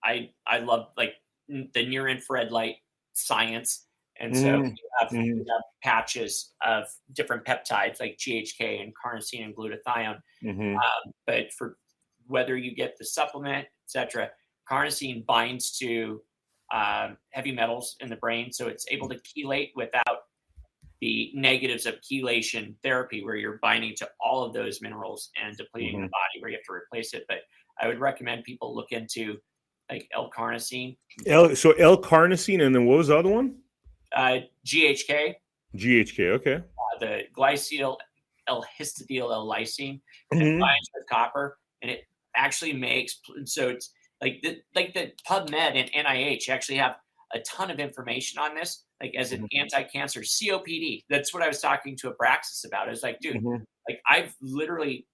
I love like the near infrared light science, and so we have patches of different peptides like GHK and carnosine and glutathione. But for whether you get the supplement, etc., carnosine binds to heavy metals in the brain, so it's able to chelate without the negatives of chelation therapy, where you're binding to all of those minerals and depleting the body, where you have to replace it. But I would recommend people look into like L-carnosine. So L-carnosine, and then what was the other one? GHK. GHK, okay. The glycyl L-histidyl L-lysine, and Mhm. binds with copper, and it actually makes, so it's like the PubMed and NIH actually have a ton of information on this, like as an Mhm. anti-cancer. COPD. That's what I was talking to Abraxas about. I was like, dude, Mhm. like I've literally,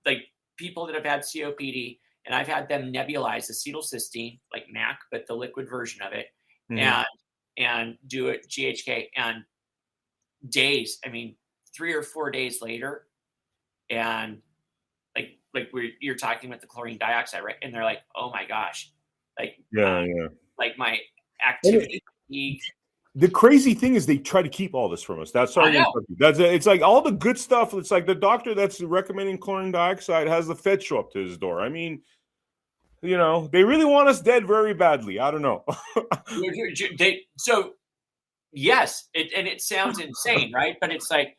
like, people that have had COPD, and I've had them nebulize acetylcysteine, like MAC, but the liquid version of it, Mhm. and do it GHK, and days, I mean, 3 or 4 days later, and you're talking with the chlorine dioxide, right? And they're like, "Oh my gosh," like, Yeah, yeah. like my And activity fatigue. the crazy thing is they try to keep all this from us. That's I sorry to know. interrupt you. It's like all the good stuff. It's like the doctor that's recommending chlorine dioxide has the Fed show up to his door. I mean, they really want us dead very badly. I don't know. So yes, and it sounds insane, right? But it's like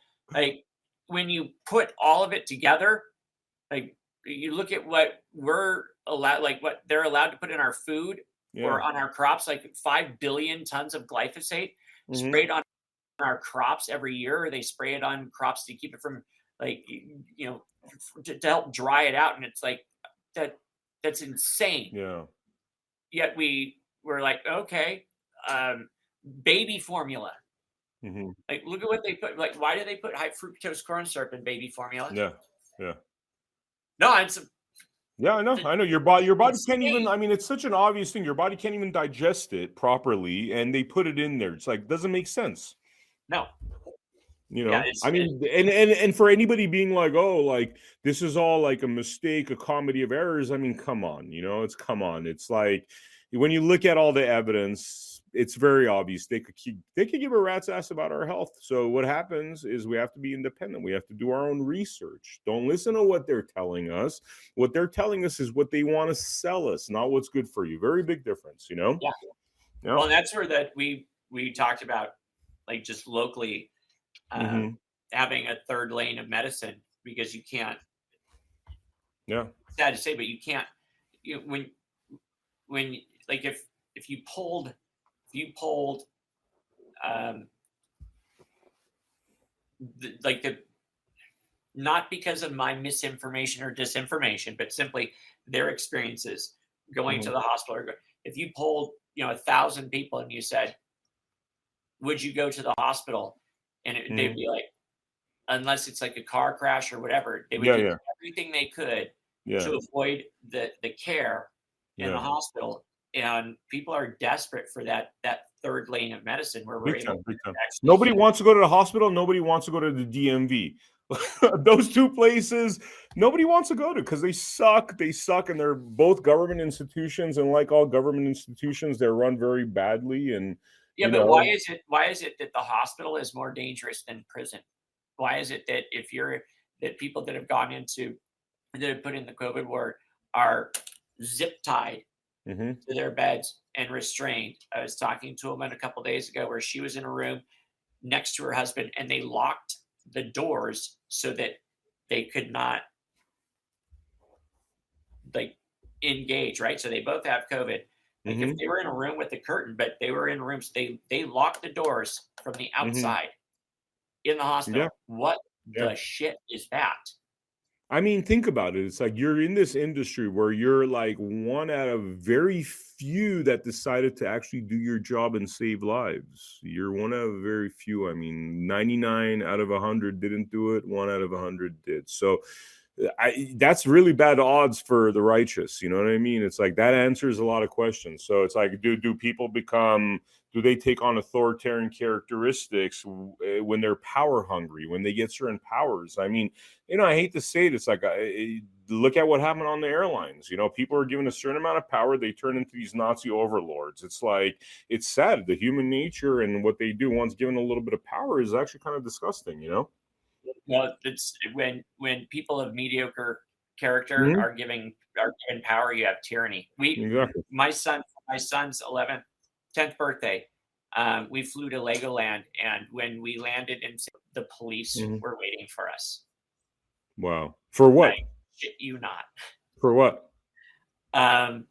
when you put all of it together, like you look at what we're allowed, like what they're allowed to put in our food Yeah. or on our crops, like 5 billion tons of glyphosate Mhm. sprayed on our crops every year, or they spray it on crops to keep it from, like, to help dry it out. And it's like that's insane. Yeah. Yet we're like, okay, um, baby formula. Mhm. Like, look at what they put. Like, why do they put high fructose corn syrup in baby formula? Yeah. Yeah. No, it's Yeah, I know. I know your body can't even. insane. I mean, it's such an obvious thing. Your body can't even digest it properly, and they put it in there. It's like doesn't make sense. No, yeah, I mean, and for anybody being like, oh, like this is all like a mistake, a comedy of errors. I mean, come on, come on. It's like when you look at all the evidence, it's very obvious they could give a rat's ass about our health. So what happens is we have to be independent. We have to do our own research. Don't listen to what they're telling us. What they're telling us is what they want to sell us, not what's good for you. Very big difference, yeah. Yeah. Well, and that's where that we talked about, like, just locally, um, Hmm. having a third lane of medicine, because you can't. Yeah. Sad to say, but you can't. When like if you polled, um, the not because of my misinformation or disinformation, but simply their experiences going to Hmm. the hospital. If you polled, 1,000 people and you said, "Would you go to the hospital?" and they'd Hmm. be like, unless it's like a car crash or whatever, they would Yeah. do Yeah. everything they could Yeah. to avoid the care in the Yeah. hospital. And people are desperate for that third lane of medicine where we're Big able time, to big time. actually Nobody heal. wants to go to the hospital. Nobody wants to go to the DMV. Those two places, nobody wants to go to because they suck. They suck, and they're both government institutions. And like all government institutions, they're run very badly. And Yeah, you but why know, is it that the hospital is more dangerous than prison? Why is it that that people that have gone into that have put in the COVID ward are zip tied mhm. to their beds and restrained? I was talking to a woman a couple days ago where she was in a room next to her husband, and they locked the doors so that they could not, like, engage, right? So they both have COVID. Like, if Mhm. they were in a room with a curtain, but they were in rooms, they locked the doors from the Mhm. outside in the Yeah, hospital. What yeah. the shit is that? I mean, think about it. It's like you're in this industry where you're like one out of very few that decided to actually do your job and save lives. You're one out of very few. I mean, 99 out of 100 didn't do it. 1 out of 100 did. So that's really bad odds for the righteous. You know what I mean? It's like that answers a lot of questions. So it's like, do people do they take on authoritarian characteristics when they're power hungry, when they get certain powers? I mean, I hate to say it. It's like, look at what happened on the airlines. People are given a certain amount of power. They turn into these Nazi overlords. It's like, it's sad. The human nature and what they do once given a little bit of power is actually kind of disgusting. Well, it's when people of mediocre character Mhm. are given power, you have tyranny. Exactly. My son's 10th birthday, we flew to Legoland, and when we landed the police Mhm. were waiting for us. Wow. For I what? shit you not. For what? Um,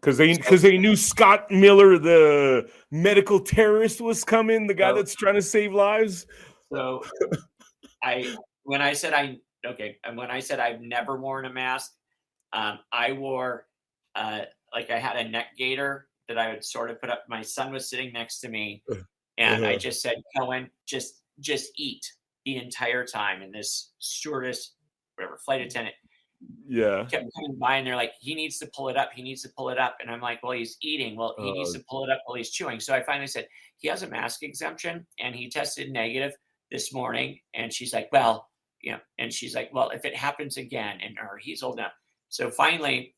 Because they knew Scott Miller, the medical terrorist, was coming, the guy that's trying to save lives. So when I said I've never worn a mask, I wore like I had a neck gaiter that I would sort of put up. My son was sitting next to me, and I just said, Cohen, just eat the entire time. And this stewardess, whatever, flight attendant, kept coming by, and they're like, he needs to pull it up. He needs to pull it up. And I'm like, well, he's eating. Well, he needs to pull it up while he's chewing. So I finally said, he has a mask exemption, and he tested negative this morning. And she's like, well, and she's like, well, if it happens again, or he's old enough. So finally,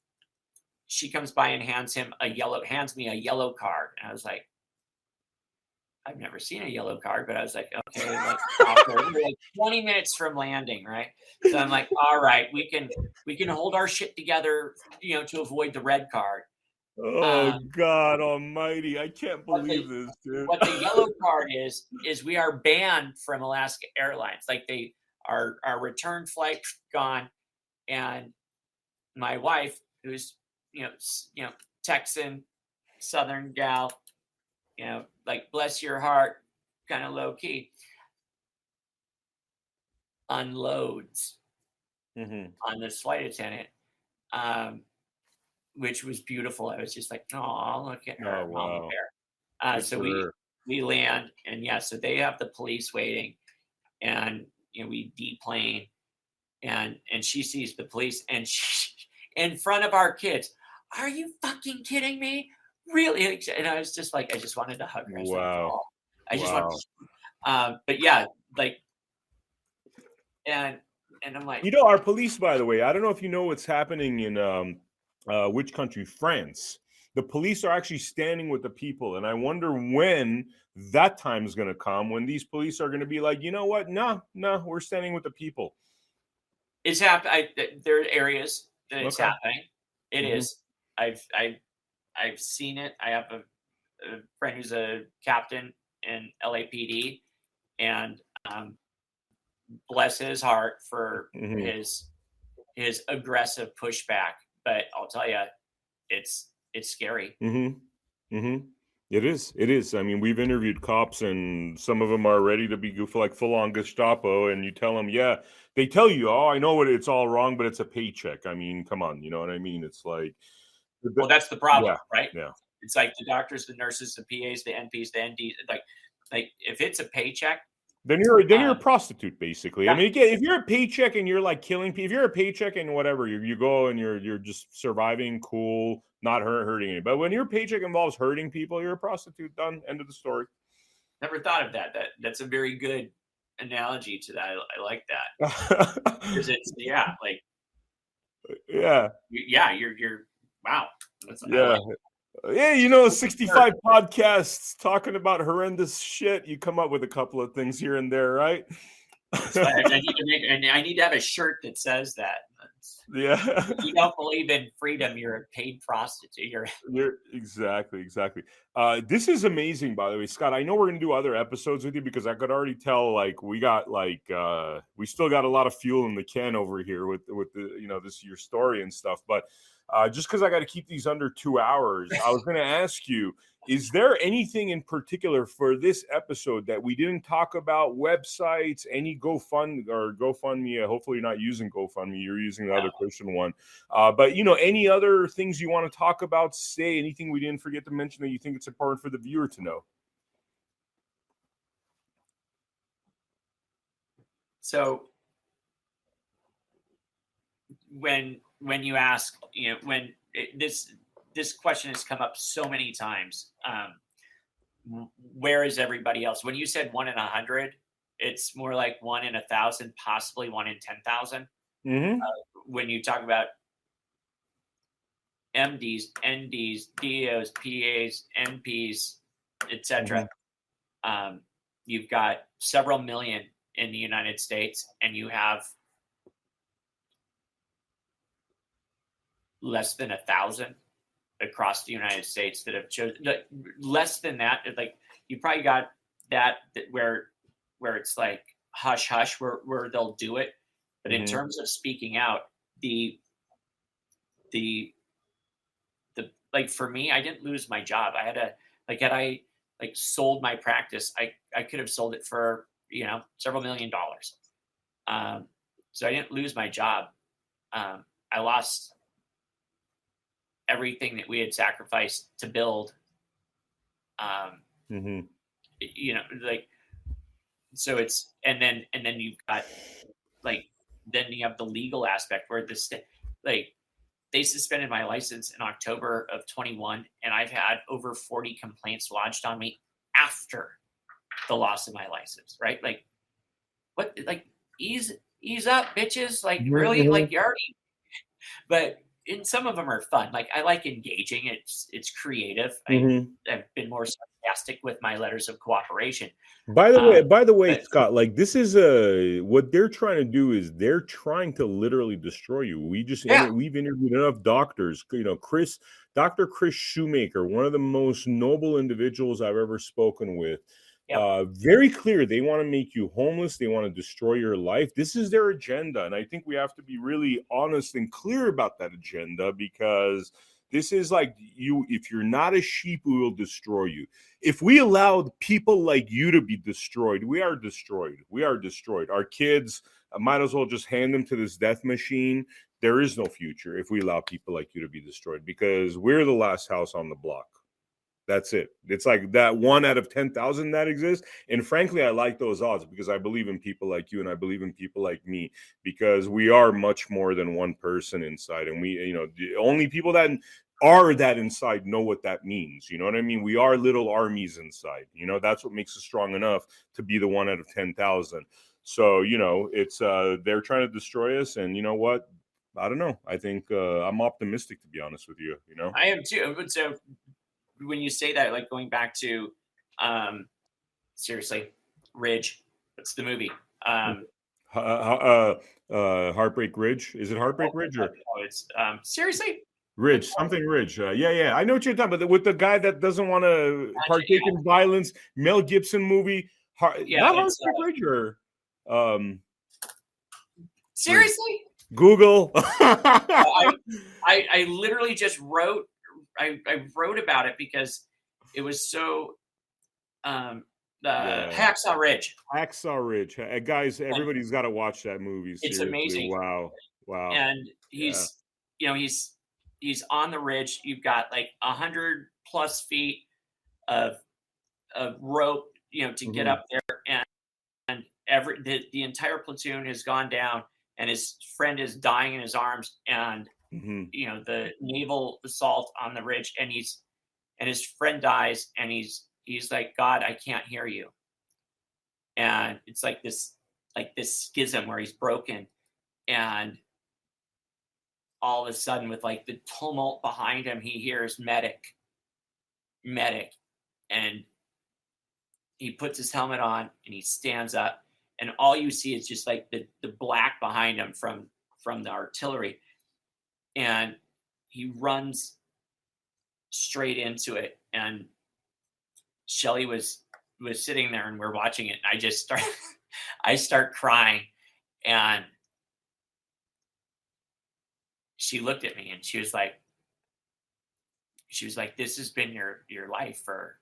she comes by and hands me a yellow card. And I was like, I've never seen a yellow card, but I was like, okay, we're like 20 minutes from landing, right? So I'm like, all right, we can hold our shit together, to avoid the red card. Oh, God almighty. I can't believe this, dude. What the yellow card is we are banned from Alaska Airlines. Like our return flight gone. And my wife, who's, Texan, Southern gal, like bless your heart, kind of low key, unloads on this flight attendant, which was beautiful. I was just like, oh, look at her, mama bear. So we land, and so they have the police waiting, and we deplane, and she sees the police, and she, in front of our kids, are you fucking kidding me? Really? And I was just like, I just wanted to hug her. I just wanted to, but yeah, like, and I'm like, our police, by the way, I don't know if you know what's happening in which country, France. The police are actually standing with the people, and I wonder when that time is going to come, when these police are going to be like, you know what? No, we're standing with the people. It's happening. There are areas that it's happening. It is. I've seen it. I have a friend who's a captain in LAPD, and bless his heart for his aggressive pushback. But I'll tell you, it's scary. It is. I mean, we've interviewed cops, and some of them are ready to be like full on Gestapo, and you tell them, they tell you, oh, I know it's all wrong, but it's a paycheck. I mean, come on, you know what I mean? It's like, well, that's the problem, right? Yeah. It's like the doctors, the nurses, the PAs, the NPs, the NDs. Like if it's a paycheck, then you're a prostitute, basically. I mean, again, if you're a paycheck and you're like killing people, if you're a paycheck and whatever, you go and you're just surviving, cool, not hurting anybody. But when your paycheck involves hurting people, you're a prostitute. Done. End of the story. Never thought of that. That's a very good analogy to that. I like that because it's you're wow. Yeah, 65 podcasts talking about horrendous shit. You come up with a couple of things here and there, right? I need to have a shirt that says that. If you don't believe in freedom, you're a paid prostitute. You're exactly. This is amazing, by the way, Scott. I know we're gonna do other episodes with you because I could already tell, like, we got we still got a lot of fuel in the can over here with the this your story and stuff. But just because I got to keep these under 2 hours, I was going to ask you, is there anything in particular for this episode that we didn't talk about? Websites, any GoFundMe? Hopefully you're not using GoFundMe. You're using the other Christian one. But, any other things you want to talk about, say anything we didn't forget to mention that you think it's important for the viewer to know? So when you ask, this question has come up so many times. Where is everybody else? When you said 1 in 100, it's more like 1 in 1,000, possibly 1 in 10,000. When you talk about MDs, NDs, DOs, PAs, NPs, etc., you've got several million in the United States, and you have less than 1,000 across the United States that have chosen. Less than that, like you probably got that where it's like hush hush, where they'll do it. But in terms of speaking out, the like for me, I didn't lose my job. I had a had I like sold my practice, I could have sold it for several $1,000,000. So I didn't lose my job. I lost everything that we had sacrificed to build. Mhm. Like so it's and then you've got like then you have the legal aspect where like they suspended my license in October of 21, and I've had over 40 complaints lodged on me after the loss of my license. Right? Like what? Like ease up, bitches. Like really? Like you already. But and some of them are fun. Like I like engaging. It's creative. I've been more sarcastic with my letters of cooperation. By the way, But Scott, like this is what they're trying to do is they're trying to literally destroy you. We've interviewed enough doctors, Dr. Chris Shoemaker, one of the most noble individuals I've ever spoken with. Very clear. They want to make you homeless. They want to destroy your life. This is their agenda. And I think we have to be really honest and clear about that agenda, because this is like if you're not a sheep, we will destroy you. If we allowed people like you to be destroyed, we are destroyed. We are destroyed. Our kids, might as well just hand them to this death machine. There is no future if we allow people like you to be destroyed, because we're the last house on the block. That's it. It's like that 1 out of 10,000 that exists. And frankly, I like those odds because I believe in people like you and I believe in people like me, because we are much more than one person inside. And we, the only people that are that inside know what that means. You know what I mean? We are little armies inside. That's what makes us strong enough to be the 1 out of 10,000. So, it's they're trying to destroy us. And you know what? I don't know. I think I'm optimistic, to be honest with you. I am too. But so when you say that, like going back to seriously, Ridge, what's the movie? Heartbreak Ridge. Is it Heartbreak Ridge or it's seriously Ridge? Something Ridge. Yeah. I know what you're talking about. With the guy that doesn't want to partake in violence. Mel Gibson movie. Not Heartbreak Ridge or seriously. Google. I literally just wrote. I wrote about it because it was so Hacksaw Ridge. Hacksaw Ridge. Guys, everybody's got to watch that movie. Seriously. It's amazing. Wow. And he's he's on the ridge. You've got like 100+ feet of rope, to get up there, and the entire platoon has gone down, and his friend is dying in his arms, and the naval assault on the ridge, and his friend dies, and he's like, God, I can't hear you. And it's like this schism where he's broken, and all of a sudden, with like the tumult behind him, he hears medic, and he puts his helmet on and he stands up, and all you see is just like the black behind him from the artillery. And he runs straight into it. And Shelly was sitting there, and we're watching it. And I start crying, and she looked at me, and she was like, this has been your life for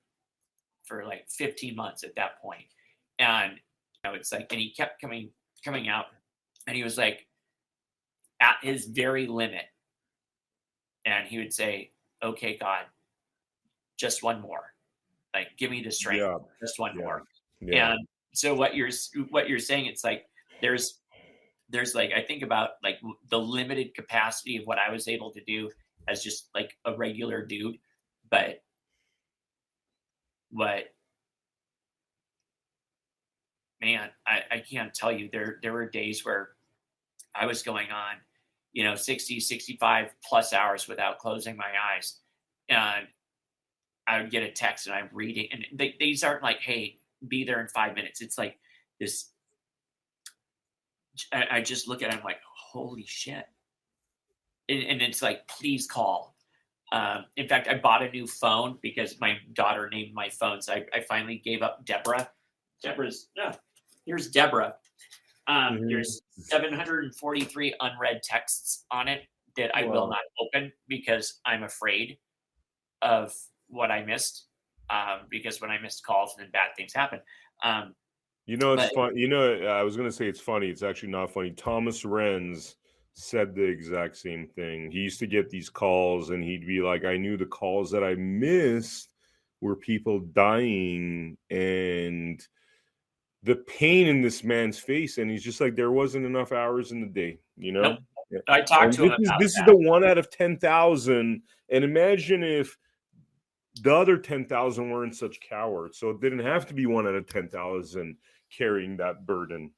like 15 months at that point. And it's like, and he kept coming out, and he was like at his very limit. And he would say, okay, God, just one more. Like, give me the strength. Just one more. Yeah. And so what you're saying, it's like there's like, I think about like the limited capacity of what I was able to do as just like a regular dude. But man, I can't tell you, there were days where I was going on 60, 65 plus hours without closing my eyes. And I would get a text, and I'm reading, and these aren't like, hey, be there in 5 minutes. It's like this. I just look at it, I'm like, holy shit. And it's like, please call. In fact, I bought a new phone because my daughter named my phone. So I finally gave up Deborah. Here's Deborah. There's 743 unread texts on it that I will not open because I'm afraid of what I missed, because when I missed calls, then bad things happen. It's But fun. I was gonna say it's funny. It's actually not funny. Thomas Renz said the exact same thing. He used to get these calls, and he'd be like, "I knew the calls that I missed were people dying, and the pain in this man's face." And he's just like, "There wasn't enough hours in the day, you know." nope. Yeah. I talked And to him about this is that. the 1 out of 10,000. And imagine if the other 10,000 weren't such cowards. So it didn't have to be 1 out of 10,000 carrying that burden,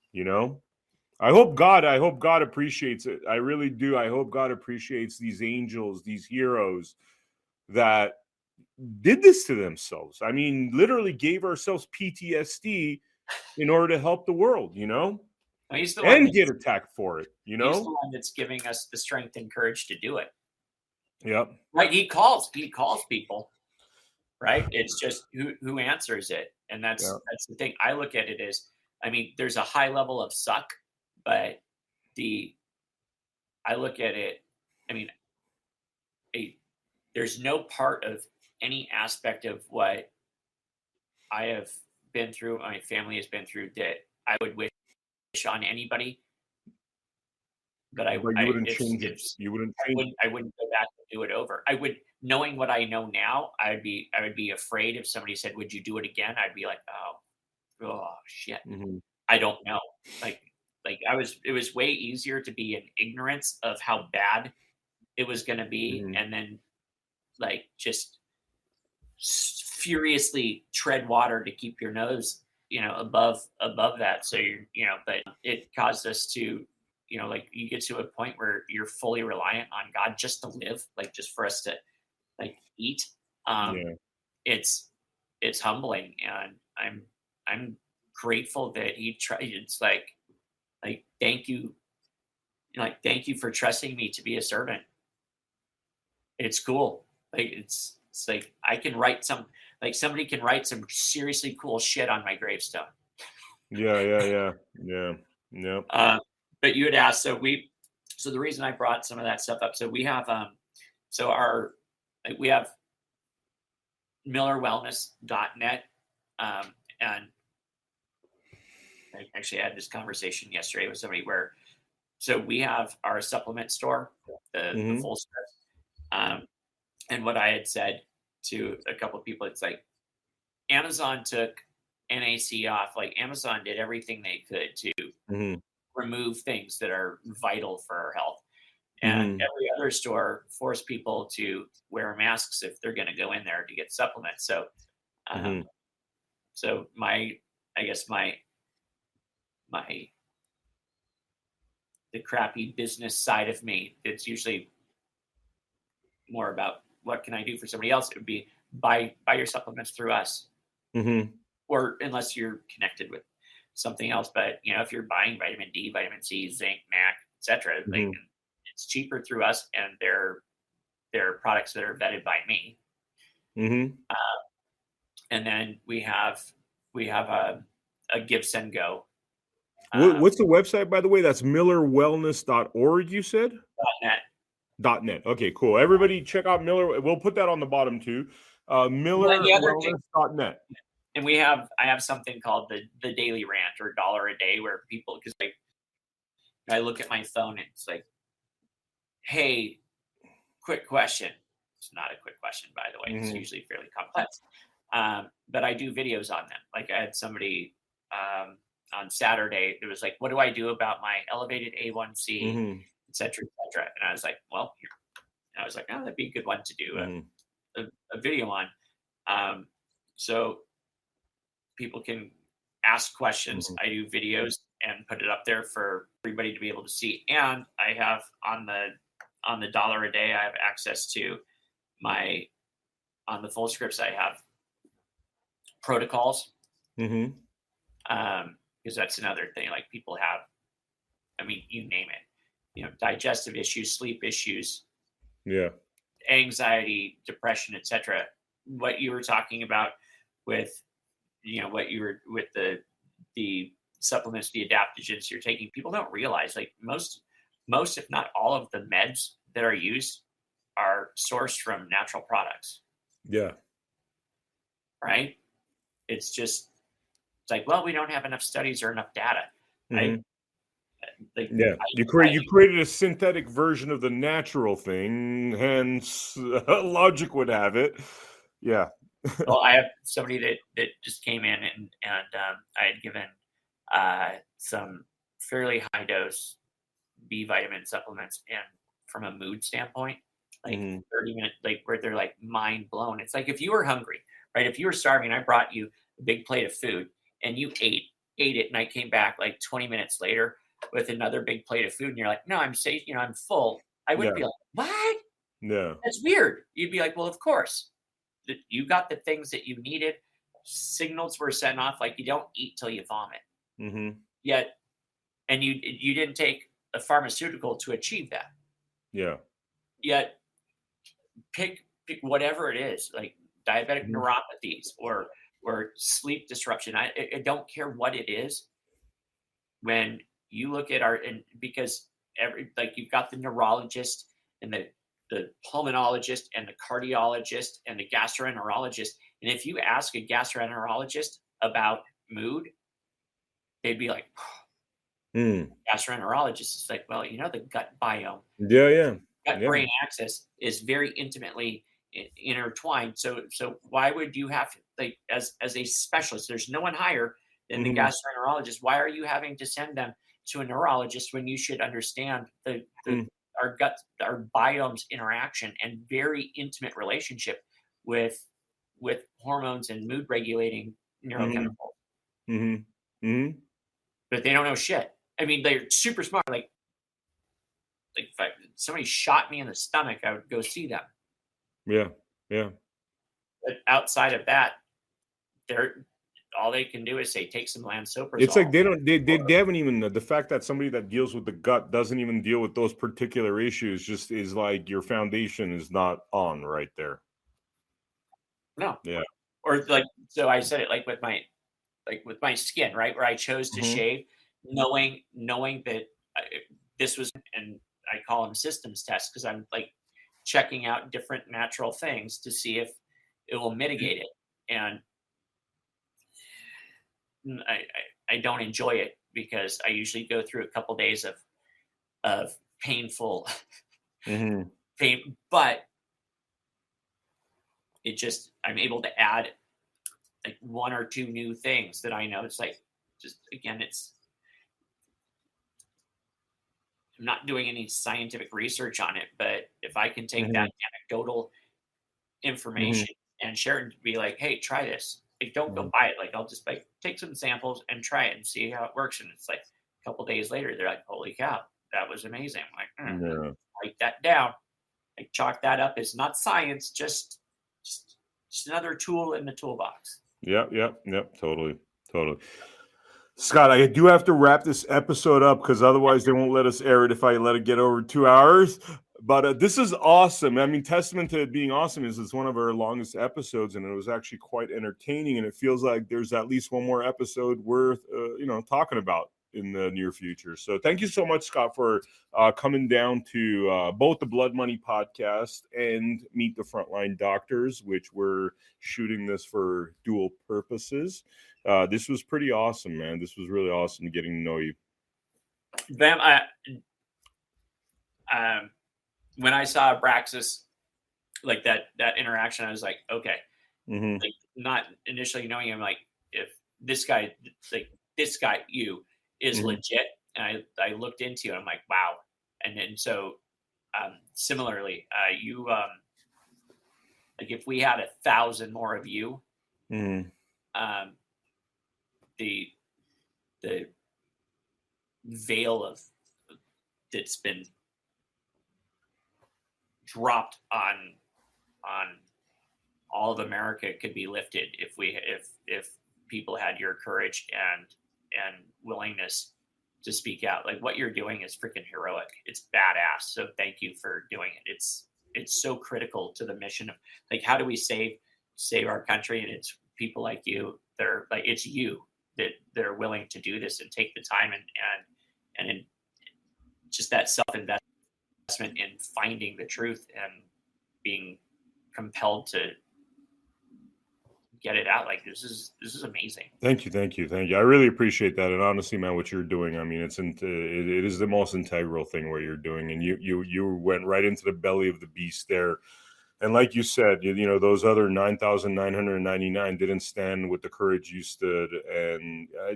I hope God appreciates it. I really do. I hope God appreciates these angels, these heroes that did this to themselves. I mean, literally gave ourselves PTSD in order to help the world, He's the one and that's, get attacked for it, he's the one that's giving us the strength and courage to do it. Yep. Right? He calls people. Right? It's just who answers it, and that's the thing. I look at it as, I mean, there's a high level of suck, but I look at it. I mean, there's no part of any aspect of what I have been through, my family has been through, that I would wish on anybody. But you wouldn't change it. You wouldn't change it. I wouldn't go back and do it over. I would, knowing what I know now, I would be afraid if somebody said, "Would you do it again?" I'd be like, oh shit. Mm-hmm. I don't know. Like it was way easier to be in ignorance of how bad it was going to be, Mm-hmm. and then like just furiously tread water to keep your nose, above that. So but it caused us to, like, you get to a point where you're fully reliant on God just to live, like just for us to like eat. It's humbling, and I'm grateful that he tried. It's like thank you, thank you for trusting me to be a servant. It's cool. Like it's like I can write somebody can write some seriously cool shit on my gravestone. Yeah. But you had asked, so the reason I brought some of that stuff up, so we have we have millerwellness.net, and I actually had this conversation yesterday with somebody so we have our supplement store, the full script, and what I had said to a couple of people, it's like Amazon took NAC off. Like Amazon did everything they could to remove things that are vital for our health. And every other store forced people to wear masks if they're going to go in there to get supplements. So, so the crappy business side of me, it's usually more about what can I do for somebody else. It would be buy your supplements through us, or unless you're connected with something else. But if you're buying vitamin D, vitamin C, zinc, NAC, etc., it's cheaper through us, and they're products that are vetted by me. And then we have a Give Send Go. What's the website, by the way? That's millerwellness.org, you said? .net. Okay, cool. Everybody check out Miller. We'll put that on the bottom too. Millerwellness.net. And I have something called the Daily Rant, or $1 a day, where people, because I look at my phone and it's like, hey, quick question. It's not a quick question, by the way. It's usually fairly complex. But I do videos on them. Like I had somebody on Saturday, it was like, what do I do about my elevated A1C, et cetera, et cetera. And I was like, well, oh, that'd be a good one to do a video on. So people can ask questions. I do videos and put it up there for everybody to be able to see. And I have on the $1 a day, I have access to on the full scripts, I have protocols. Because that's another thing, like people have, I mean, you name it, digestive issues, sleep issues, anxiety, depression, etc. What you were talking about with, with the supplements, the adaptogens you're taking, people don't realize, like most, if not all of the meds that are used are sourced from natural products. Yeah. right? It's like, well, we don't have enough studies or enough data. Mm-hmm. I You created a synthetic version of the natural thing, hence logic would have it. Yeah. well, I have somebody that just came in and I had given some fairly high dose B vitamin supplements, and from a mood standpoint, like Mm-hmm. 30 minutes, like where they're like mind blown. It's like if you were hungry, right? If you were starving, I brought you a big plate of food and you ate it, and I came back like 20 minutes later with another big plate of food, and you're like, no, I'm safe, I'm full. I wouldn't Yeah. be like, what? Yeah. That's weird. You'd be like, well, of course. You got the things that you needed. Signals were sent off, like you don't eat till you vomit. Mm-hmm. Yet, and you didn't take a pharmaceutical to achieve that. Yeah. Yet, pick whatever it is, like diabetic Mhm. neuropathies or sleep disruption. I don't care what it is. When you look at and because like you've got the neurologist and the pulmonologist and the cardiologist and the gastroenterologist, and if you ask a gastroenterologist about mood, they'd be like, Mm. gastroenterologist is like, well, the gut biome, Yeah. Yeah. gut Yeah. brain axis is very intimately intertwined. So why would you have to, like, as a specialist, there's no one higher than the Mhm. gastroenterologist. Why are you having to send them to a neurologist when you should understand Mm. our gut, our biomes interaction and very intimate relationship with hormones and mood regulating Mhm. neurochemicals? Mhm. Mhm. But they don't know shit. I mean, they're super smart. Like if somebody shot me in the stomach, I would go see them. Yeah. Yeah. But outside of that, they're all they can do is say, take some It's like lansoprazole. they don't Or they haven't even the fact that somebody that deals with the gut doesn't even deal with those particular issues just is like your foundation is not on right there. no, Yeah. or like so I said it with my skin, right, where I chose to Mhm. shave, knowing that this was, and I call them systems tests because I'm like checking out different natural things to see if it will mitigate it, and I don't enjoy it because I usually go through a couple days of painful Mhm. pain, but I'm able to add like one or two new things that I know. It's like, just again, I'm not doing any scientific research on it, but if I can take that Mhm. anecdotal Mhm. information and share it and be like, hey, try this. Like, don't go Mhm. buy it. Like, I'll just like take some samples and try it and see how it works. And it's like a couple days later, they're like, holy cow, that was amazing. I'm like, Yeah. write that down. Like, chalk that up. It's not science, just, just another tool in the toolbox. Yep. Yep. Yep. Totally. Totally. Scott, I do have to wrap this episode up because otherwise they won't let us air it if I let it get over 2 hours. But this is awesome. I mean, testament to it being awesome is it's one of our longest episodes, and it was actually quite entertaining. And it feels like there's at least one more episode worth, talking about in the near future. So thank you so much, Scott, for coming down to both the Blood Money podcast and Meet the Frontline Doctors, which we're shooting this for dual purposes. This was pretty awesome, man. This was really awesome getting to know you. Vem, when I saw Abraxas, like that interaction, I was like, okay, Mm-hmm. like not initially knowing him, like if this guy, like this guy, you is Mm-hmm. legit, and I looked into it, I'm like, wow, and then so similarly, you like if we had 1,000 more of you, Mm-hmm. um, the the veil of that's been dropped on all of America could be lifted if people had your courage and willingness to speak out. Like what you're doing is freaking heroic. It's badass. So thank you for doing it. It's so critical to the mission of like how do we save our country, and it's people like you that are like it's you that are willing to do this and take the time and in just that self-investment in finding the truth and being compelled to get it out. Like, this is amazing. Thank you. I really appreciate that. And honestly, man, what you're doing, I mean, it is the most integral thing what you're doing. And you went right into the belly of the beast there. And like you said, you know, those other 9,999 didn't stand with the courage you stood. And I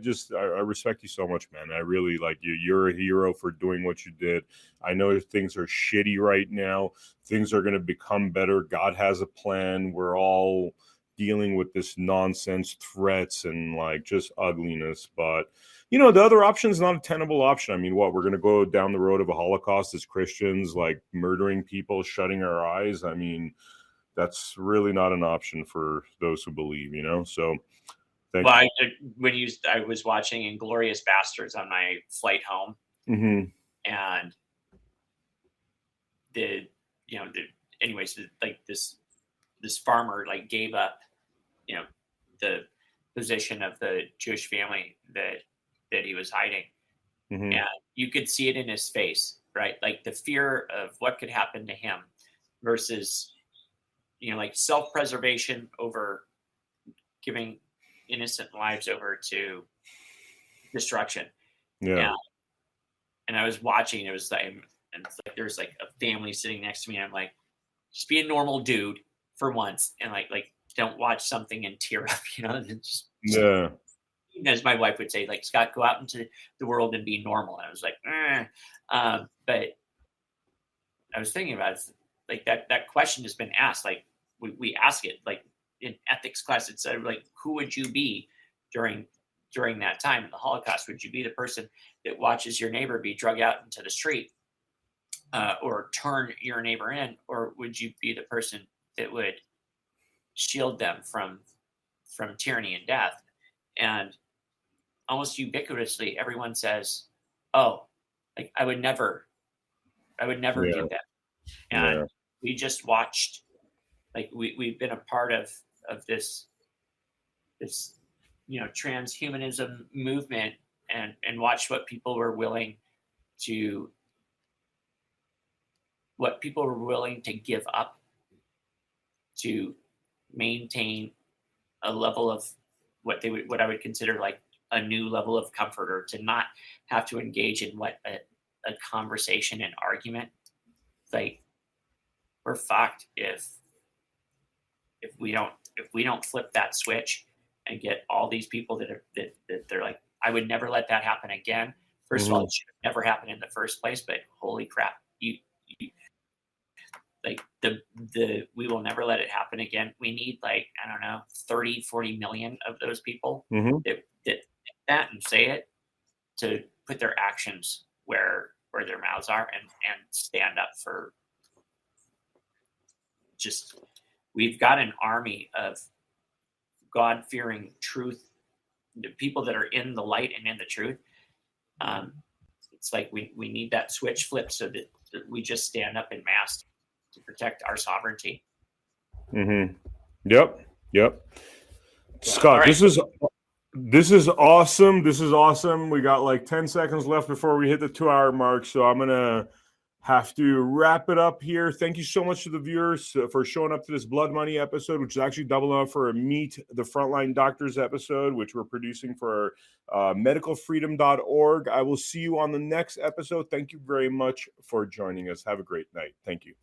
respect you so much, man. I really like you. You're a hero for doing what you did. I know things are shitty right now. Things are going to become better. God has a plan. We're all dealing with this nonsense, threats, and like just ugliness. But you know, the other option is not a tenable option. I mean, what, we're going to go down the road of a Holocaust as Christians, like murdering people, shutting our eyes? I mean, that's really not an option for those who believe, you know? So thank you. I was watching Inglourious Bastards on my flight home, and like this farmer like gave up, you know, the position of the Jewish family that he was hiding. And you could see it in his face, right? Like the fear of what could happen to him versus, you know, like self-preservation over giving innocent lives over to destruction. Yeah. And I was watching, it was like, and it's like, there's like a family sitting next to me. And I'm like, just be a normal dude for once. And like, don't watch something and tear up, you know, Yeah. As my wife would say, like, Scott, go out into the world and be normal. And I was like, but I was thinking about it, like that question has been asked. Like we ask it, like in ethics class, it said, like, who would you be during that time in the Holocaust? Would you be the person that watches your neighbor be drug out into the street, or turn your neighbor in, or would you be the person that would shield them from tyranny and death? And almost ubiquitously, everyone says, "Oh, like I would never do that." And we just watched, like we've been a part of this, you know, transhumanism movement, and watched what people were willing to give up to maintain a level of what I would consider like a new level of comfort, or to not have to engage in what a conversation and argument. Like, we're fucked if we don't flip that switch and get all these people that they're like, I would never let that happen again. First of all, it should have never happened in the first place, but holy crap, you like we will never let it happen again. We need, like, I don't know, 30, 40 million of those people that that and say it, to put their actions where their mouths are, and stand up for just, we've got an army of God-fearing truth, the people that are in the light and in the truth. It's like we need that switch flipped so that we just stand up in mass to protect our sovereignty. Yep. Scott, right. This is awesome. We got like 10 seconds left before we hit the 2-hour mark, so I'm gonna have to wrap it up here. Thank you so much to the viewers for showing up to this Blood Money episode, which is actually doubling up for a Meet the Frontline Doctors episode, which we're producing for medicalfreedom.org. I will see you on the next episode. Thank you very much for joining us. Have a great night. Thank you.